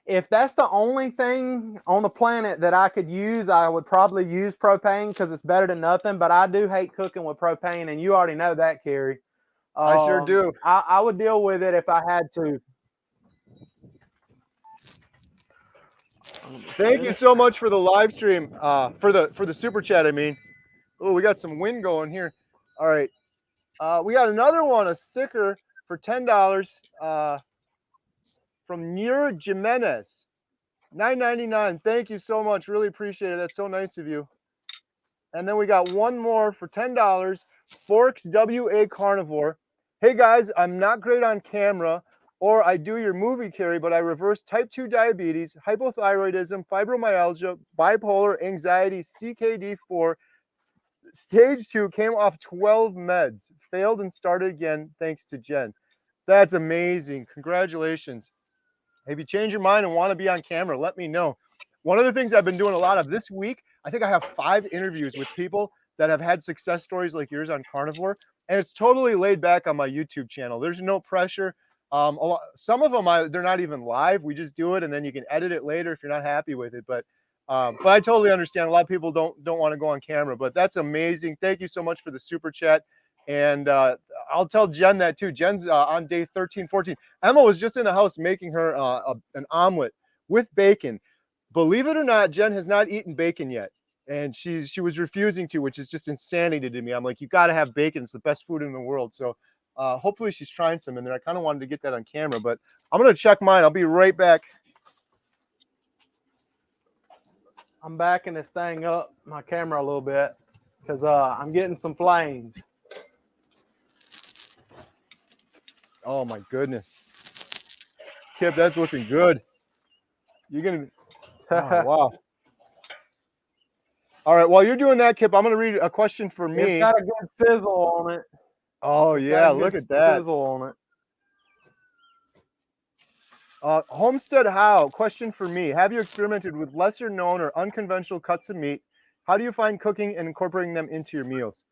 If that's the only thing on the planet that I could use, I would probably use propane because it's better than nothing. But I do hate cooking with propane, and you already know that, Kerry. I sure do. I would deal with it if I had to. Thank you so much for the live stream. For the super chat, I mean. Oh, we got some wind going here. All right. We got another one, a sticker for $10 from Nira Jimenez. $9.99. Thank you so much. Really appreciate it. That's so nice of you. And then we got one more for $10. Forks WA Carnivore. Hey guys, I'm not great on camera, or I do your movie, Kerry, but I reverse type 2 diabetes, hypothyroidism, fibromyalgia, bipolar, anxiety, CKD4. Stage 2, came off 12 meds, failed and started again thanks to Jen. That's amazing. Congratulations. If you change your mind and want to be on camera, let me know. One of the things I've been doing a lot of this week, I think I have 5 interviews with people that have had success stories like yours on Carnivore, and it's totally laid back on my YouTube channel. There's no pressure. Some of them, they're not even live. We just do it, and then you can edit it later if you're not happy with it. But I totally understand. A lot of people don't want to go on camera, but that's amazing. Thank you so much for the super chat. And I'll tell Jen that too. Jen's on day 13, 14. Emma was just in the house making her an omelet with bacon. Believe it or not, Jen has not eaten bacon yet. And she was refusing to, which is just insanity to me. I'm like, you got to have bacon. It's the best food in the world. So hopefully she's trying some in there. I kind of wanted to get that on camera, but I'm going to check mine. I'll be right back. I'm backing this thing up, my camera a little bit, because I'm getting some flames. Oh my goodness. Kipp, that's looking good. You're going to, oh, wow. All right, while you're doing that, Kipp, I'm going to read a question for me. It's got a good sizzle on it. Oh, yeah, look at that. Sizzle on it. Homestead How, question for me. Have you experimented with lesser known or unconventional cuts of meat? How do you find cooking and incorporating them into your meals?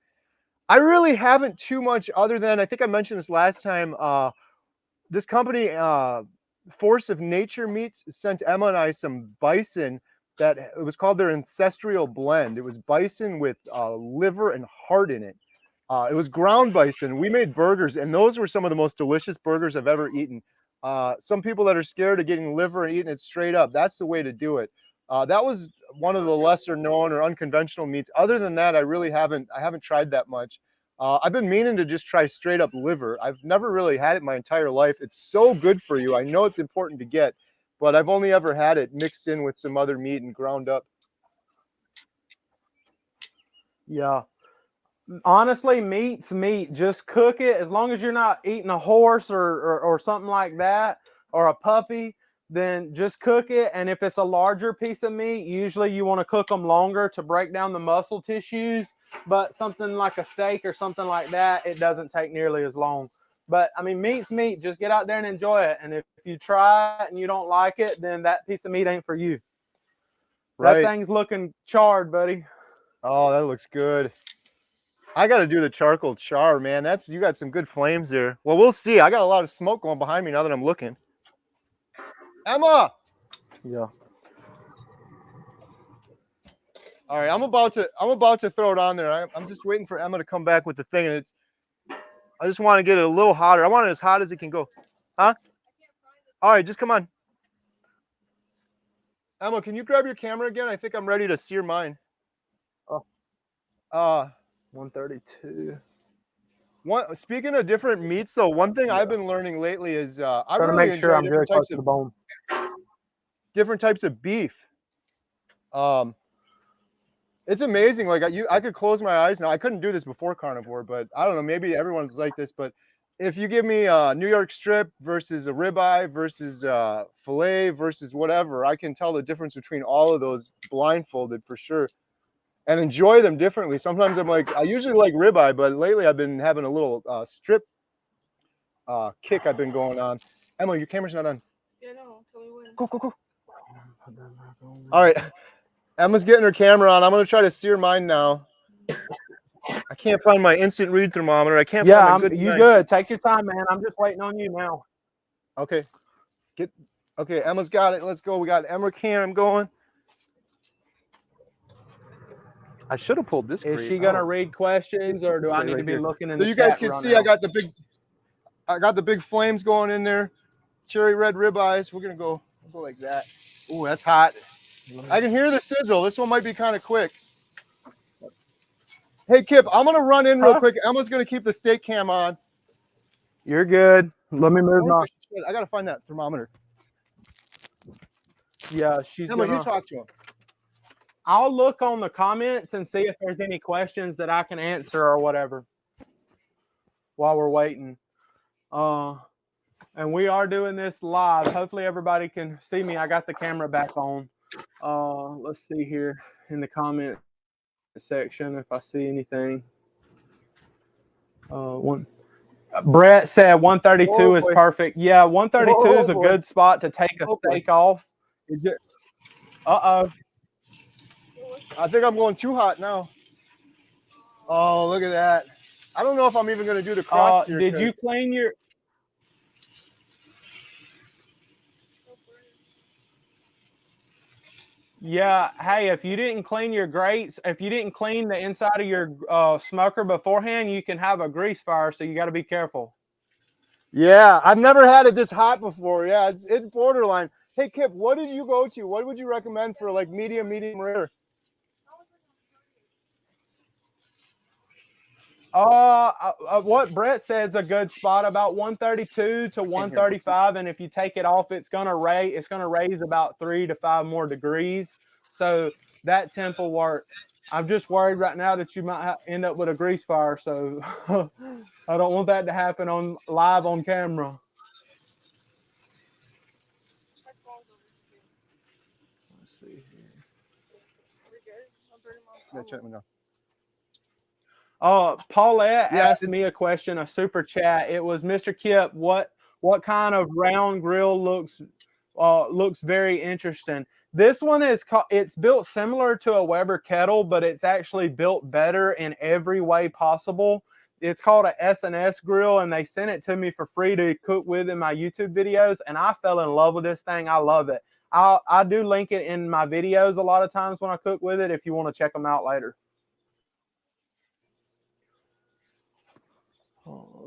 I really haven't too much other than, I think I mentioned this last time, this company, Force of Nature Meats, sent Emma and I some bison that it was called their ancestral blend. It was bison with liver and heart in it. It was ground bison. We made burgers, and those were some of the most delicious burgers I've ever eaten. Some people that are scared of getting liver and eating it straight up, that's the way to do it. That was one of the lesser known or unconventional meats. Other than that, I haven't tried that much. I've been meaning to just try straight up liver. I've never really had it my entire life. It's so good for you. I know it's important to get, but I've only ever had it mixed in with some other meat and ground up. Yeah. Honestly, meat's meat. Just cook it. As long as you're not eating a horse or something like that, or a puppy, then just cook it. And if it's a larger piece of meat, usually you want to cook them longer to break down the muscle tissues. But something like a steak or something like that, it doesn't take nearly as long. But I mean, meat's meat. Just get out there and enjoy it. And if you try it and you don't like it, then that piece of meat ain't for you. Right. That thing's looking charred, buddy. Oh, that looks good. I got to do the charcoal char, man. You got some good flames there. Well, we'll see. I got a lot of smoke going behind me now that I'm looking. Emma. Yeah. All right, I'm about to throw it on there. I'm just waiting for Emma to come back with the thing, and I just want to get it a little hotter. I want it as hot as it can go. Huh? All right, just come on. Emma, can you grab your camera again? I think I'm ready to sear mine. Oh. 132. Speaking of different meats, though, one thing I've been learning lately is I Trying really to make sure enjoy I'm very close to the bone. different types of beef. It's amazing. Like I could close my eyes now. I couldn't do this before carnivore, but I don't know. Maybe everyone's like this. But if you give me a New York strip versus a ribeye versus filet versus whatever, I can tell the difference between all of those blindfolded for sure, and enjoy them differently. Sometimes I'm like, I usually like ribeye, but lately I've been having a little strip kick I've been going on. Emma, your camera's not on. Yeah, no, tell me when. Go. All right. Emma's getting her camera on. I'm going to try to sear mine now. I can't find my instant read thermometer. I can't find my good you knife. good. Take your time, man. I'm just waiting on you now. Okay. Okay, Emma's got it. Let's go. We got Emma cam going. I should have pulled this. Is she going to read questions, or do I need to be looking in the chat? So you guys can see I got the big flames going in there. Cherry red ribeyes. We'll go like that. Ooh, that's hot. I can hear the sizzle. This one might be kind of quick. Hey, Kipp, I'm going to run in real quick. Emma's going to keep the steak cam on. You're good. Let me move my... I got to find that thermometer. Yeah, she's Emma, gonna... you talk to him. I'll look on the comments and see if there's any questions that I can answer or whatever while we're waiting. And we are doing this live. Hopefully everybody can see me. I got the camera back on. Let's see here in the comment section if I see anything. Brett said 132 is perfect. Yeah, 132 is a good spot to take a steak off. Uh-oh. I think I'm going too hot now. Oh, look at that. I don't know if I'm even going to do the cross sear. Did you clean your... Yeah, hey, if you didn't clean your grates, if you didn't clean the inside of your smoker beforehand, you can have a grease fire, so you got to be careful. Yeah, I've never had it this hot before. Yeah, it's borderline. Hey, Kipp, what did you go to? What would you recommend for like medium rare? What Brett said is a good spot, about 132 to 135, and if you take it off, it's gonna raise about 3 to 5 more degrees. So that temp will work. I'm just worried right now that you might end up with a grease fire, so I don't want that to happen live on camera. Let's see here. Paulette asked me a question, a super chat. It was, Mr. Kipp, what kind of round grill looks very interesting? This one it's built similar to a Weber kettle, but it's actually built better in every way possible. It's called a S&S grill, and they sent it to me for free to cook with in my YouTube videos, and I fell in love with this thing. I love it. I do link it in my videos a lot of times when I cook with it if you want to check them out later.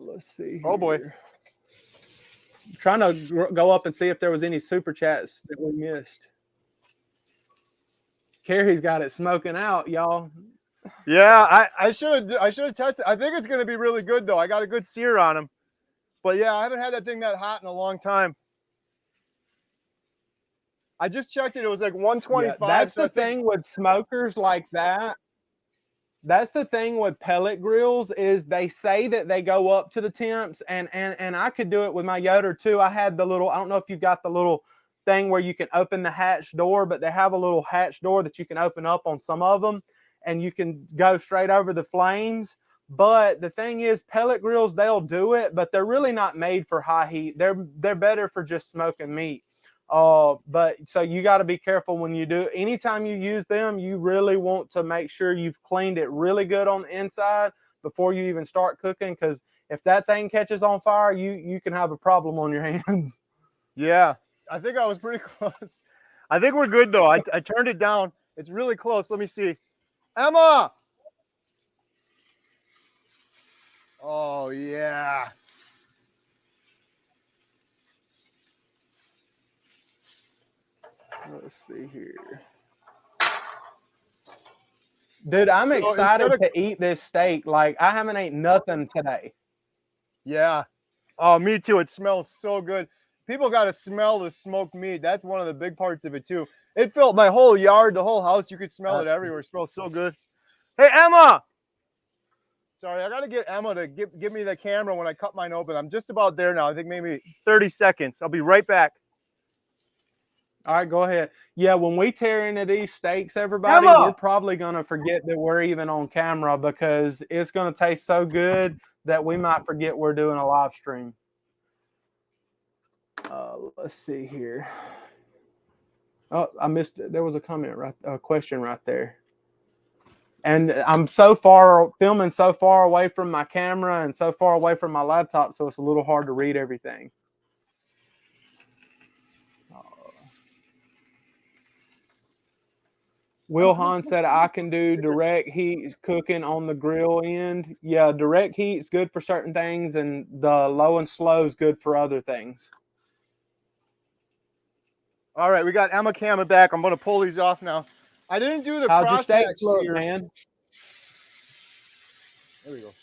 Let's see. Oh boy. I'm trying to go up and see if there was any super chats that we missed. Kerry's got it smoking out, y'all. Yeah, I should have tested. I think it's going to be really good though. I got a good sear on him. But yeah, I haven't had that thing that hot in a long time. I just checked it. It was like Yeah, 125. that's So the I think, thing with smokers like that. That's the thing with pellet grills is they say that they go up to the temps, and I could do it with my Yoder too. I had the little, I don't know if you've got the little thing where you can open the hatch door, but they have a little hatch door that you can open up on some of them, and you can go straight over the flames. But the thing is, pellet grills, they'll do it, but they're really not made for high heat. They're better for just smoking meat. But so you got to be careful when you do. Anytime you use them, you really want to make sure you've cleaned it really good on the inside before you even start cooking. Because if that thing catches on fire, you can have a problem on your hands. yeah, I think I was pretty close. I think we're good though. I turned it down. It's really close. Let me see. Emma! Oh, yeah. Let's see here. Dude, I'm So excited instead of, to eat this steak. Like, I haven't ate nothing today. yeah. Oh, me too. It smells so good. People got to smell the smoked meat. That's one of the big parts of it too. It filled my whole yard, the whole house. You could smell it everywhere. It smells so good. Hey, Emma! Sorry, I got to get Emma to give me the camera when I cut mine open. I'm just about there now. I think maybe 30 seconds. I'll be right back. All right, go ahead. Yeah, when we tear into these steaks, everybody, Emma! we're probably going to forget that we're even on camera because it's going to taste so good that we might forget we're doing a live stream. Let's see here. Oh, I missed it. There was a comment a question right there. And I'm filming so far away from my camera and so far away from my laptop, so it's a little hard to read everything. Will Hahn said, I can do direct heat cooking on the grill end. Yeah, direct heat is good for certain things, and the low and slow is good for other things. All right, we got Emma Camera back. I'm going to pull these off now. I didn't do the How'd your cross steaks hatch look, sear. man? There we go.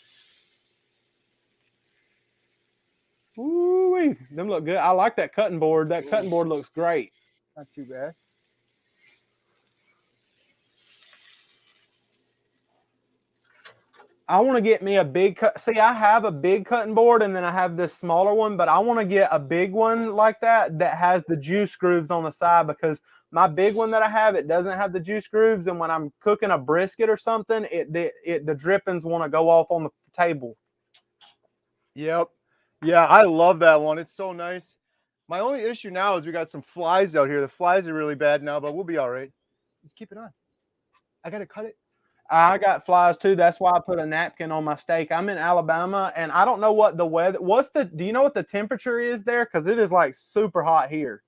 Ooh, them look good. I like that cutting board. That cutting board looks great. Not too bad. I want to get me a big cut. See, I have a big cutting board and then I have this smaller one, but I want to get a big one like that has the juice grooves on the side, because my big one that I have, it doesn't have the juice grooves, and when I'm cooking a brisket or something, the drippings want to go off on the table. Yep. Yeah, I love that one. It's so nice. My only issue now is we got some flies out here. The flies are really bad now, but we'll be all right. Just keep it on. I got to cut it. I got flies too. That's why I put a napkin on my steak. I'm in Alabama, and I don't know what the weather. Do you know what the temperature is there? Because it is like super hot here.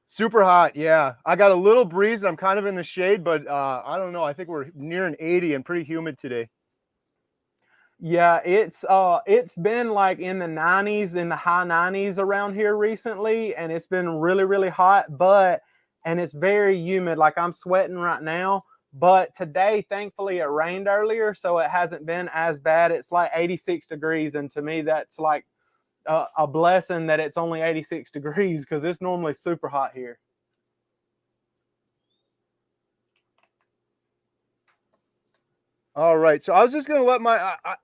Super hot, yeah. I got a little breeze. I'm kind of in the shade, but I don't know. I think we're near an 80 and pretty humid today. Yeah, it's been like in the 90s, in the high 90s around here recently, and it's been really, really hot, and it's very humid. Like, I'm sweating right now. But today, thankfully, it rained earlier, so it hasn't been as bad. It's like 86 degrees, and to me, that's like a blessing that it's only 86 degrees, because it's normally super hot here. All right, so I was just gonna let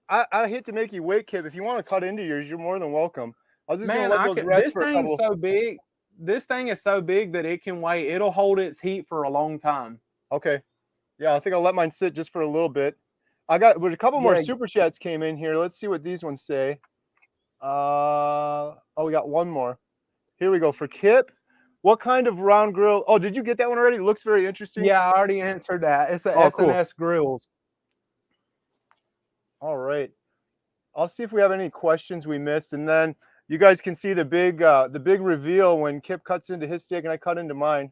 I hate to make you wait, Kipp. If you want to cut into yours, you're more than welcome. I was just gonna let those rest this for a thing's couple. so big. This thing is so big that it can wait. It'll hold its heat for a long time. Okay. Yeah, I think I'll let mine sit just for a little bit. But a couple more super chats came in here. Let's see what these ones say. Oh, we got one more. Here we go for Kipp. What kind of round grill? Oh, did you get that one already? It looks very interesting. Yeah, I already answered that. It's a S&S Grills. All right. I'll see if we have any questions we missed, and then you guys can see the big reveal when Kipp cuts into his steak and I cut into mine.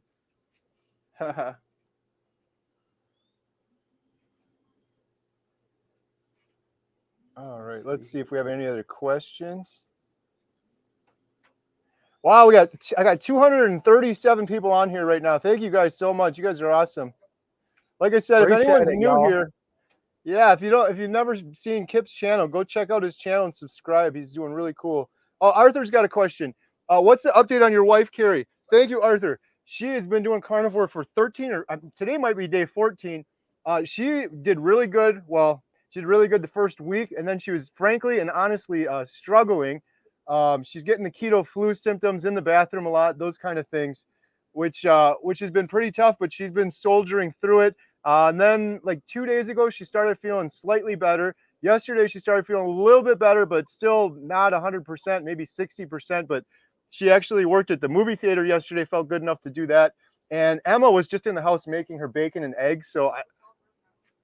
All right, let's see if we have any other questions. Wow, I got 237 people on here right now. Thank you guys so much. You guys are awesome. Like I said, if anyone's new here, Yeah, if you've never seen Kipp's channel, go check out his channel and subscribe. He's doing really cool. Oh, Arthur's got a question. What's the update on your wife, Kerry? Thank you, Arthur. She has been doing carnivore for 13 or today might be day 14. She did really good. Well, she did really good the first week, and then she was frankly and honestly struggling. She's getting the keto flu symptoms in the bathroom a lot, those kind of things, which has been pretty tough. But she's been soldiering through it. And then like 2 days ago, she started feeling slightly better. Yesterday, she started feeling a little bit better, but still not 100%, maybe 60%. But she actually worked at the movie theater yesterday, felt good enough to do that. And Emma was just in the house making her bacon and eggs. So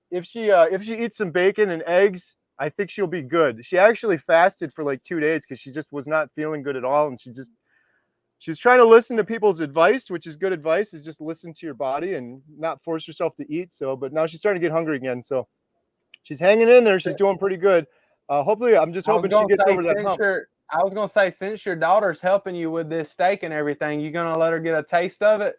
if she eats some bacon and eggs, I think she'll be good. She actually fasted for like 2 days because she just was not feeling good at all. And she's trying to listen to people's advice, which is good advice, is just listen to your body and not force yourself to eat. So, but now she's starting to get hungry again. So she's hanging in there. She's doing pretty good. Hopefully, I'm just hoping she gets over that hump. I was gonna say, since your daughter's helping you with this steak and everything, you gonna let her get a taste of it?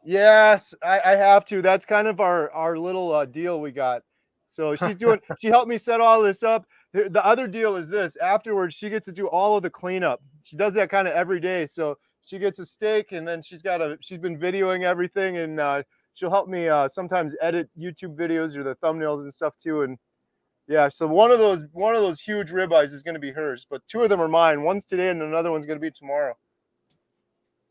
Yes, I have to. That's kind of our little deal we got. So she helped me set all this up. The other deal is this: afterwards, she gets to do all of the cleanup. She does that kind of every day. So she gets a steak, and then she's been videoing everything, and she'll help me sometimes edit YouTube videos or the thumbnails and stuff too. And yeah, so one of those huge ribeyes is going to be hers, but two of them are mine. One's today, and another one's going to be tomorrow.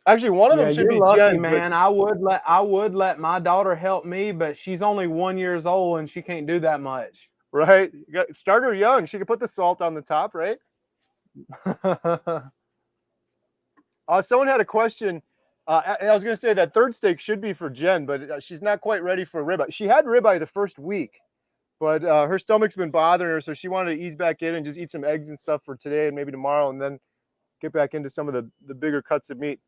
Actually, one of them should be lucky, Jen's, man. I would let my daughter help me, but she's only 1 year old and she can't do that much. Right? Start her young. She can put the salt on the top, right? Someone had a question. I was going to say that third steak should be for Jen, but she's not quite ready for ribeye. She had ribeye the first week, but her stomach's been bothering her, so she wanted to ease back in and just eat some eggs and stuff for today and maybe tomorrow, and then get back into some of the bigger cuts of meat.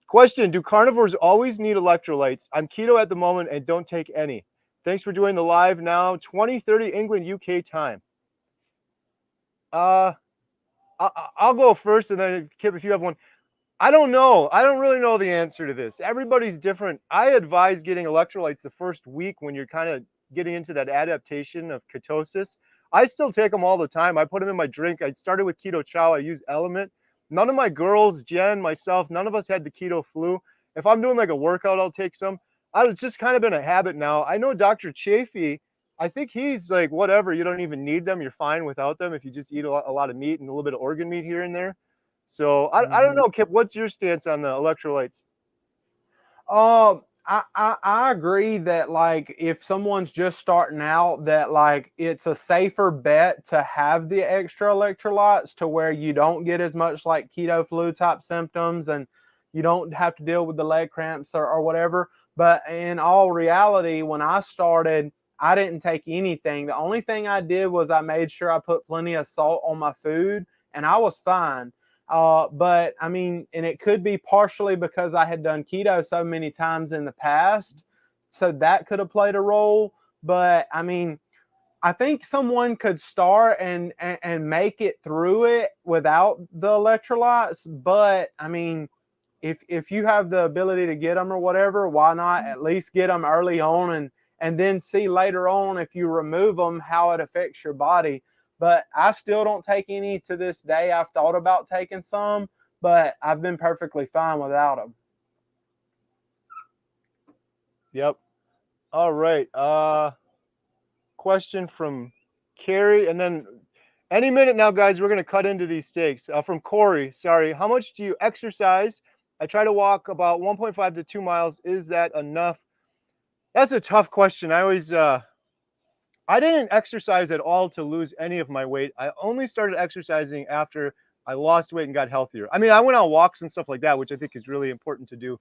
Question: do carnivores always need electrolytes? I'm keto at the moment and don't take any. Thanks for doing the live now. 20:30 England, UK time. I'll go first, and then Kipp, if you have one. I don't know. I don't really know the answer to this. Everybody's different. I advise getting electrolytes the first week when you're kind of getting into that adaptation of ketosis. I still take them all the time. I put them in my drink. I started with Keto Chow. I use Element. None of my girls, Jen, myself, none of us had the keto flu. If I'm doing like a workout, I'll take some. It's just kind of been a habit now. I know Dr. Chafee, I think he's like, whatever, you don't even need them. You're fine without them if you just eat a lot of meat and a little bit of organ meat here and there. So I don't know, Kipp, what's your stance on the electrolytes? I agree that like if someone's just starting out, that like it's a safer bet to have the extra electrolytes to where you don't get as much like keto flu type symptoms and you don't have to deal with the leg cramps or whatever. But in all reality, when I started, I didn't take anything. The only thing I did was I made sure I put plenty of salt on my food and I was fine. But I mean, and it could be partially because I had done keto so many times in the past. So that could have played a role. But I mean, I think someone could start and make it through it without the electrolytes. But I mean, if you have the ability to get them or whatever, why not at least get them early on and then see later on if you remove them, how it affects your body. But I still don't take any to this day. I've thought about taking some, but I've been perfectly fine without them. Yep. All right. Question from Kerry, and then any minute now, guys, we're going to cut into these steaks. From Corey, sorry. How much do you exercise? I try to walk about 1.5 to 2 miles. Is that enough? That's a tough question. I didn't exercise at all to lose any of my weight. I only started exercising after I lost weight and got healthier. I mean, I went on walks and stuff like that, which I think is really important to do.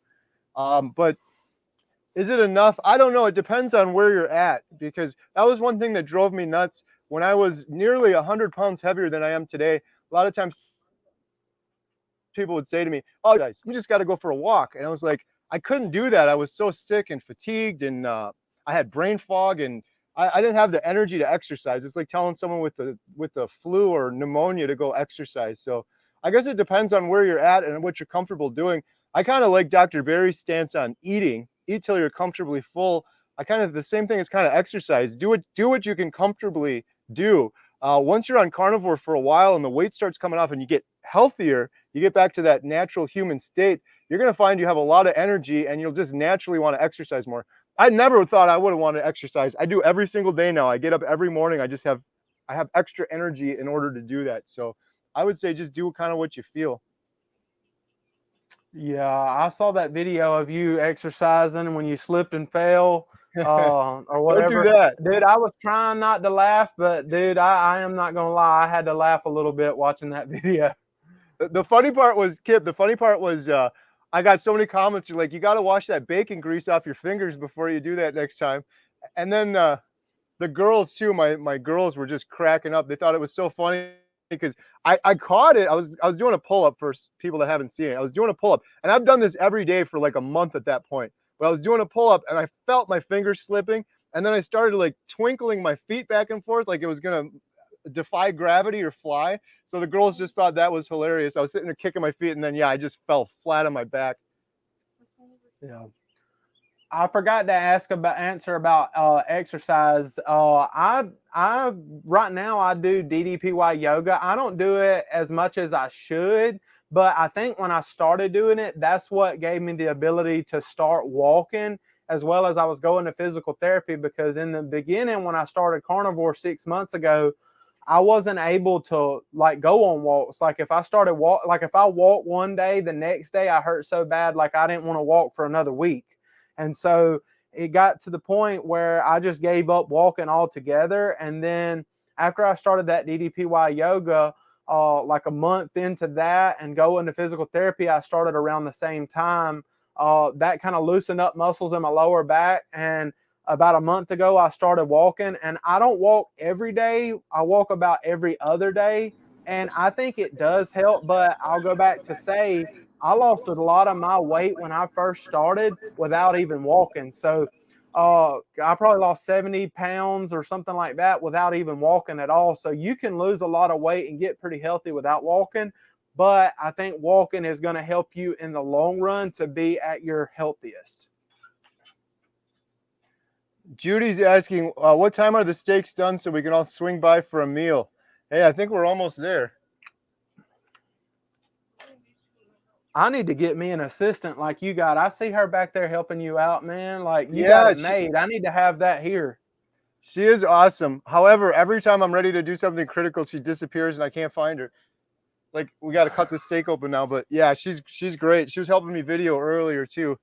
But is it enough? I don't know. It depends on where you're at, because that was one thing that drove me nuts when I was nearly 100 pounds heavier than I am today. A lot of times people would say to me, "Oh, guys, you just got to go for a walk." And I was like, I couldn't do that. I was so sick and fatigued, and I had brain fog, and I didn't have the energy to exercise. It's like telling someone with the flu or pneumonia to go exercise. So I guess it depends on where you're at and what you're comfortable doing. I kind of like Dr. Berry's stance on eating. Eat till you're comfortably full. the same thing as kind of exercise. Do what you can comfortably do. Once you're on carnivore for a while and the weight starts coming off and you get healthier, you get back to that natural human state, you're going to find you have a lot of energy and you'll just naturally want to exercise more. I never thought I would have wanted to exercise. I do every single day now. I get up every morning. I have extra energy in order to do that. So I would say just do kind of what you feel. Yeah, I saw that video of you exercising when you slipped and fell, or Don't do whatever. that. Dude, I was trying not to laugh, but dude, I am not gonna lie, I had to laugh a little bit watching that video. The funny part was, Kipp, the funny part was I got so many comments like, you got to wash that bacon grease off your fingers before you do that next time. And then the girls too, my girls were just cracking up. They thought it was so funny because I caught it. I was doing a pull-up for people that haven't seen it. I was doing a pull-up and I've done this every day for like a month at that point. But I was doing a pull-up and I felt my fingers slipping. And then I started like twinkling my feet back and forth like it was going to defy gravity or fly. So the girls just thought that was hilarious. I was sitting there kicking my feet and then, yeah, I just fell flat on my back. Yeah. I forgot to answer about exercise. I right now I do DDPY yoga. I don't do it as much as I should, but I think when I started doing it, that's what gave me the ability to start walking, as well as I was going to physical therapy, because in the beginning when I started carnivore 6 months ago, I wasn't able to like go on walks. Like if I walked one day, the next day I hurt so bad like I didn't want to walk for another week. And so it got to the point where I just gave up walking altogether. And then after I started that DDPY yoga, like a month into that and going to physical therapy, I started around the same time. That kind of loosened up muscles in my lower back. And about a month ago, I started walking, and I don't walk every day. I walk about every other day. And I think it does help, but I'll go back to say, I lost a lot of my weight when I first started without even walking. So I probably lost 70 pounds or something like that without even walking at all. So you can lose a lot of weight and get pretty healthy without walking. But I think walking is going to help you in the long run to be at your healthiest. Judy's asking, what time are the steaks done so we can all swing by for a meal? Hey, I think we're almost there. I need to get me an assistant like you got. I see her back there helping you out, man. Like you Yeah, got it made. I need to have that here. She is awesome. However, every time I'm ready to do something critical, she disappears and I can't find her. Like we got to cut the steak open now, but yeah, she's great. She was helping me video earlier too.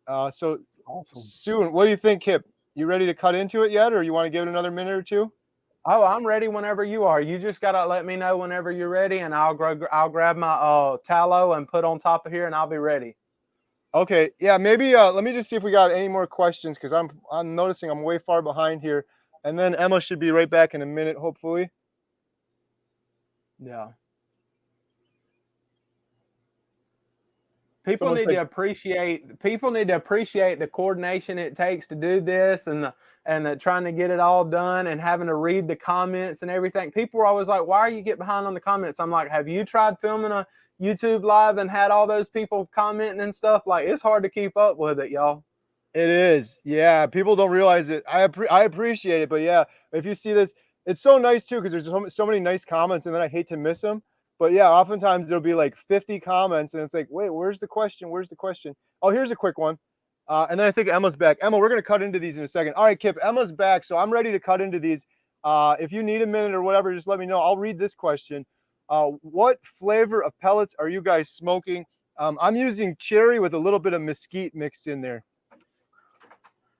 So Awesome. soon, what do you think, Kipp? You ready to cut into it yet, or you want to give it another minute or two? Oh, I'm ready whenever you are. You just gotta let me know whenever you're ready, and I'll grab my tallow and put on top of here, and I'll be ready. Okay, yeah, maybe let me just see if we got any more questions, because I'm noticing I'm way far behind here, and then Emma should be right back in a minute, hopefully. Yeah. People Someone's need to appreciate the coordination it takes to do this, and the trying to get it all done and having to read the comments and everything. People are always like, why are you getting behind on the comments? I'm like, have you tried filming a YouTube live and had all those people commenting and stuff? Like, it's hard to keep up with it, y'all. It is, yeah. People don't realize it. I appreciate it, but yeah, if you see this, it's so nice too, because there's so many nice comments, and then I hate to miss them. But yeah, oftentimes there'll be like 50 comments, and it's like, wait, where's the question? Where's the question? Oh, here's a quick one. And then I think Emma's back. Emma, we're gonna cut into these in a second. All right, Kipp, Emma's back, so I'm ready to cut into these. If you need a minute or whatever, just let me know. I'll read this question. What flavor of pellets are you guys smoking? I'm using cherry with a little bit of mesquite mixed in there.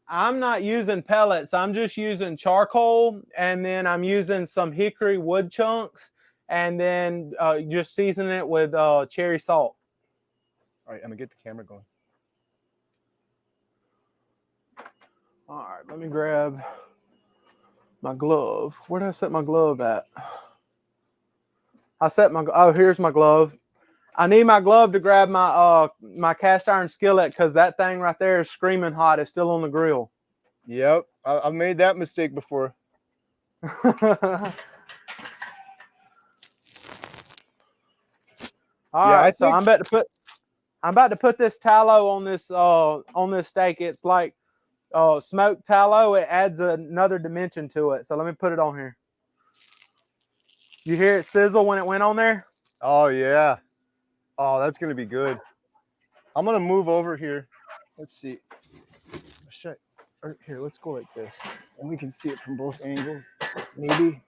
I'm not using pellets. I'm just using charcoal, and then I'm using some hickory wood chunks, and then just seasoning it with cherry salt. All right, I'm gonna get the camera going. All right, let me grab my glove. Where did I set my glove at? Oh, here's my glove. I need my glove to grab my my cast iron skillet, because that thing right there is screaming hot. It's still on the grill. Yep, I've made that mistake before. All right, so I'm about to put this tallow on this steak. It's like smoked tallow, it adds another dimension to it. So let me put it on here. You hear it sizzle when it went on there? Oh yeah. Oh, that's gonna be good. I'm gonna move over here. Let's see. Here, let's go like this, and we can see it from both angles. Maybe.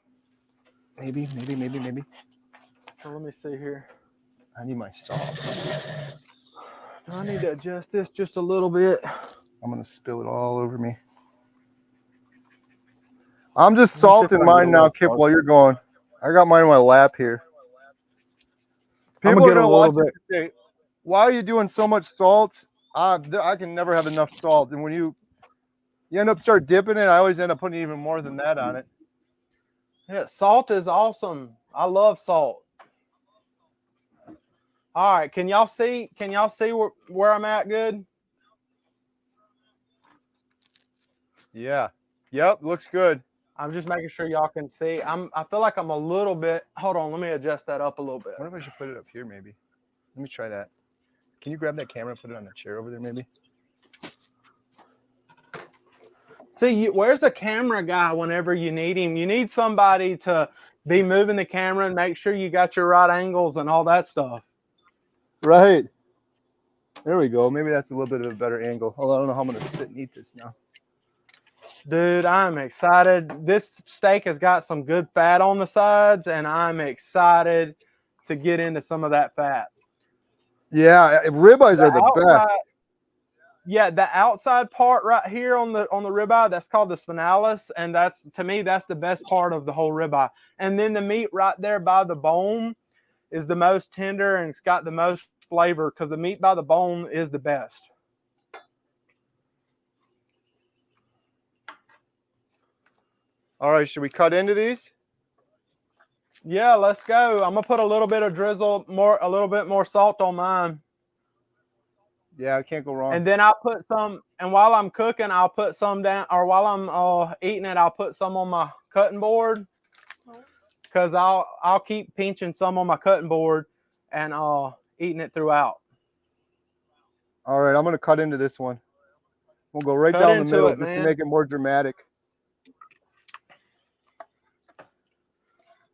Well, let me see here. I need my salt. Do I need to adjust this just a little bit? I'm gonna spill it all over me. I'm just Let me see if I salting can mine get a now, little Kip, closer. while you're going. I got mine in my lap here. I'm People gonna are get a gonna little watch this bit. and say, "Why are you doing so much salt?" I can never have enough salt, and when you end up start dipping it, I always end up putting even more than that on it. Yeah, salt is awesome. I love salt. All right, can y'all see? Can y'all see where I'm at? Good. Yeah. Yep. Looks good. I'm just making sure y'all can see. I feel like I'm a little bit. Hold on, let me adjust that up a little bit. I wonder if I should put it up here, maybe. Let me try that. Can you grab that camera and put it on the chair over there, maybe? See, where's the camera guy whenever you need him? You need somebody to be moving the camera and make sure you got your right angles and all that stuff. Right. There we go. Maybe that's a little bit of a better angle. Although I don't know how I'm gonna sit and eat this now. Dude, I'm excited. This steak has got some good fat on the sides, and I'm excited to get into some of that fat. Yeah, ribeyes are the best. Yeah, the outside part right here on the ribeye, that's called the spinalis, and that's, to me, that's the best part of the whole ribeye. And then the meat right there by the bone is the most tender, and it's got the most flavor because the meat by the bone is the best. All right, should we cut into these? Yeah, let's go. I'm gonna put a little bit of a little bit more salt on mine. Yeah, I can't go wrong. And then I'll put some, and while I'm cooking, I'll put some down, or while I'm eating it, I'll put some on my cutting board, because I'll keep pinching some on my cutting board and eating it throughout. All right, I'm gonna cut into this one. We'll go right Cut down the into middle it, just to man. make it more dramatic.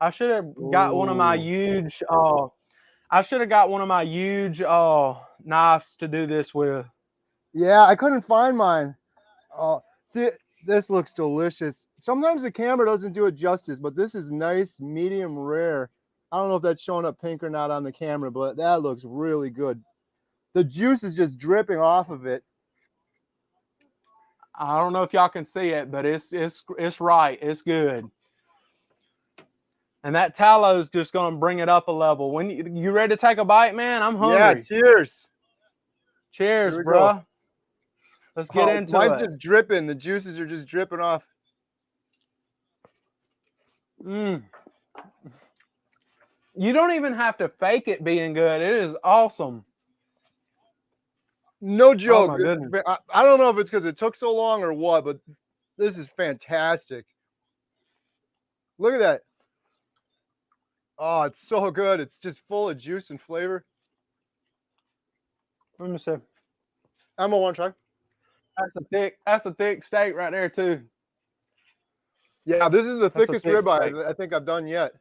I should have got one of my huge. I should have got one of my huge knives to do this with. Yeah, I couldn't find mine. See, this looks delicious. Sometimes the camera doesn't do it justice, but this is nice, medium rare. I don't know if that's showing up pink or not on the camera, but that looks really good. The juice is just dripping off of it. I don't know if y'all can see it, but it's right. It's good. And that tallow is just going to bring it up a level. When you ready to take a bite, man? I'm hungry. Yeah, cheers. Cheers, bro. Let's get into it. Mine's just dripping. The juices are just dripping off. You don't even have to fake it being good. It is awesome. No joke. Oh my goodness. I don't know if it's because it took so long or what, but this is fantastic. Look at that. Oh, it's so good. It's just full of juice and flavor. Let me see. Emma, want to try? That's a thick steak right there too. Yeah, this is the thickest thick ribeye steak. I think I've done yet.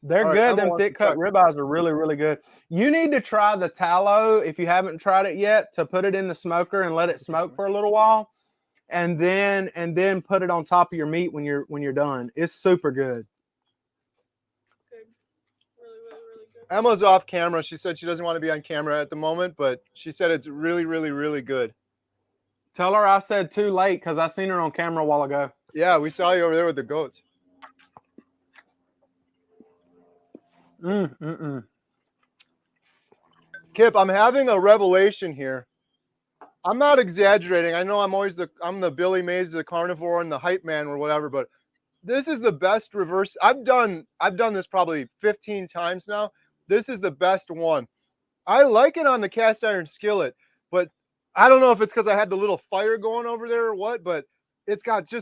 They're All good. right, Emma Them wants thick to try. cut ribeyes are really, really good. You need to try the tallow if you haven't tried it yet, to put it in the smoker and let it smoke for a little while, and then put it on top of your meat when you're done. It's super good. Good. Really, really, really good. Emma's off camera. She said she doesn't want to be on camera at the moment, but she said it's really, really, really good. Tell her I said too late because I seen her on camera a while ago. Yeah, we saw you over there with the goats. Kip, I'm having a revelation here. I'm not exaggerating. I know I'm the Billy Mays, the carnivore, and the hype man or whatever, but this is the best reverse. I've done this probably 15 times now. This is the best one. I like it on the cast iron skillet, but I don't know if it's because I had the little fire going over there or what, but it's got just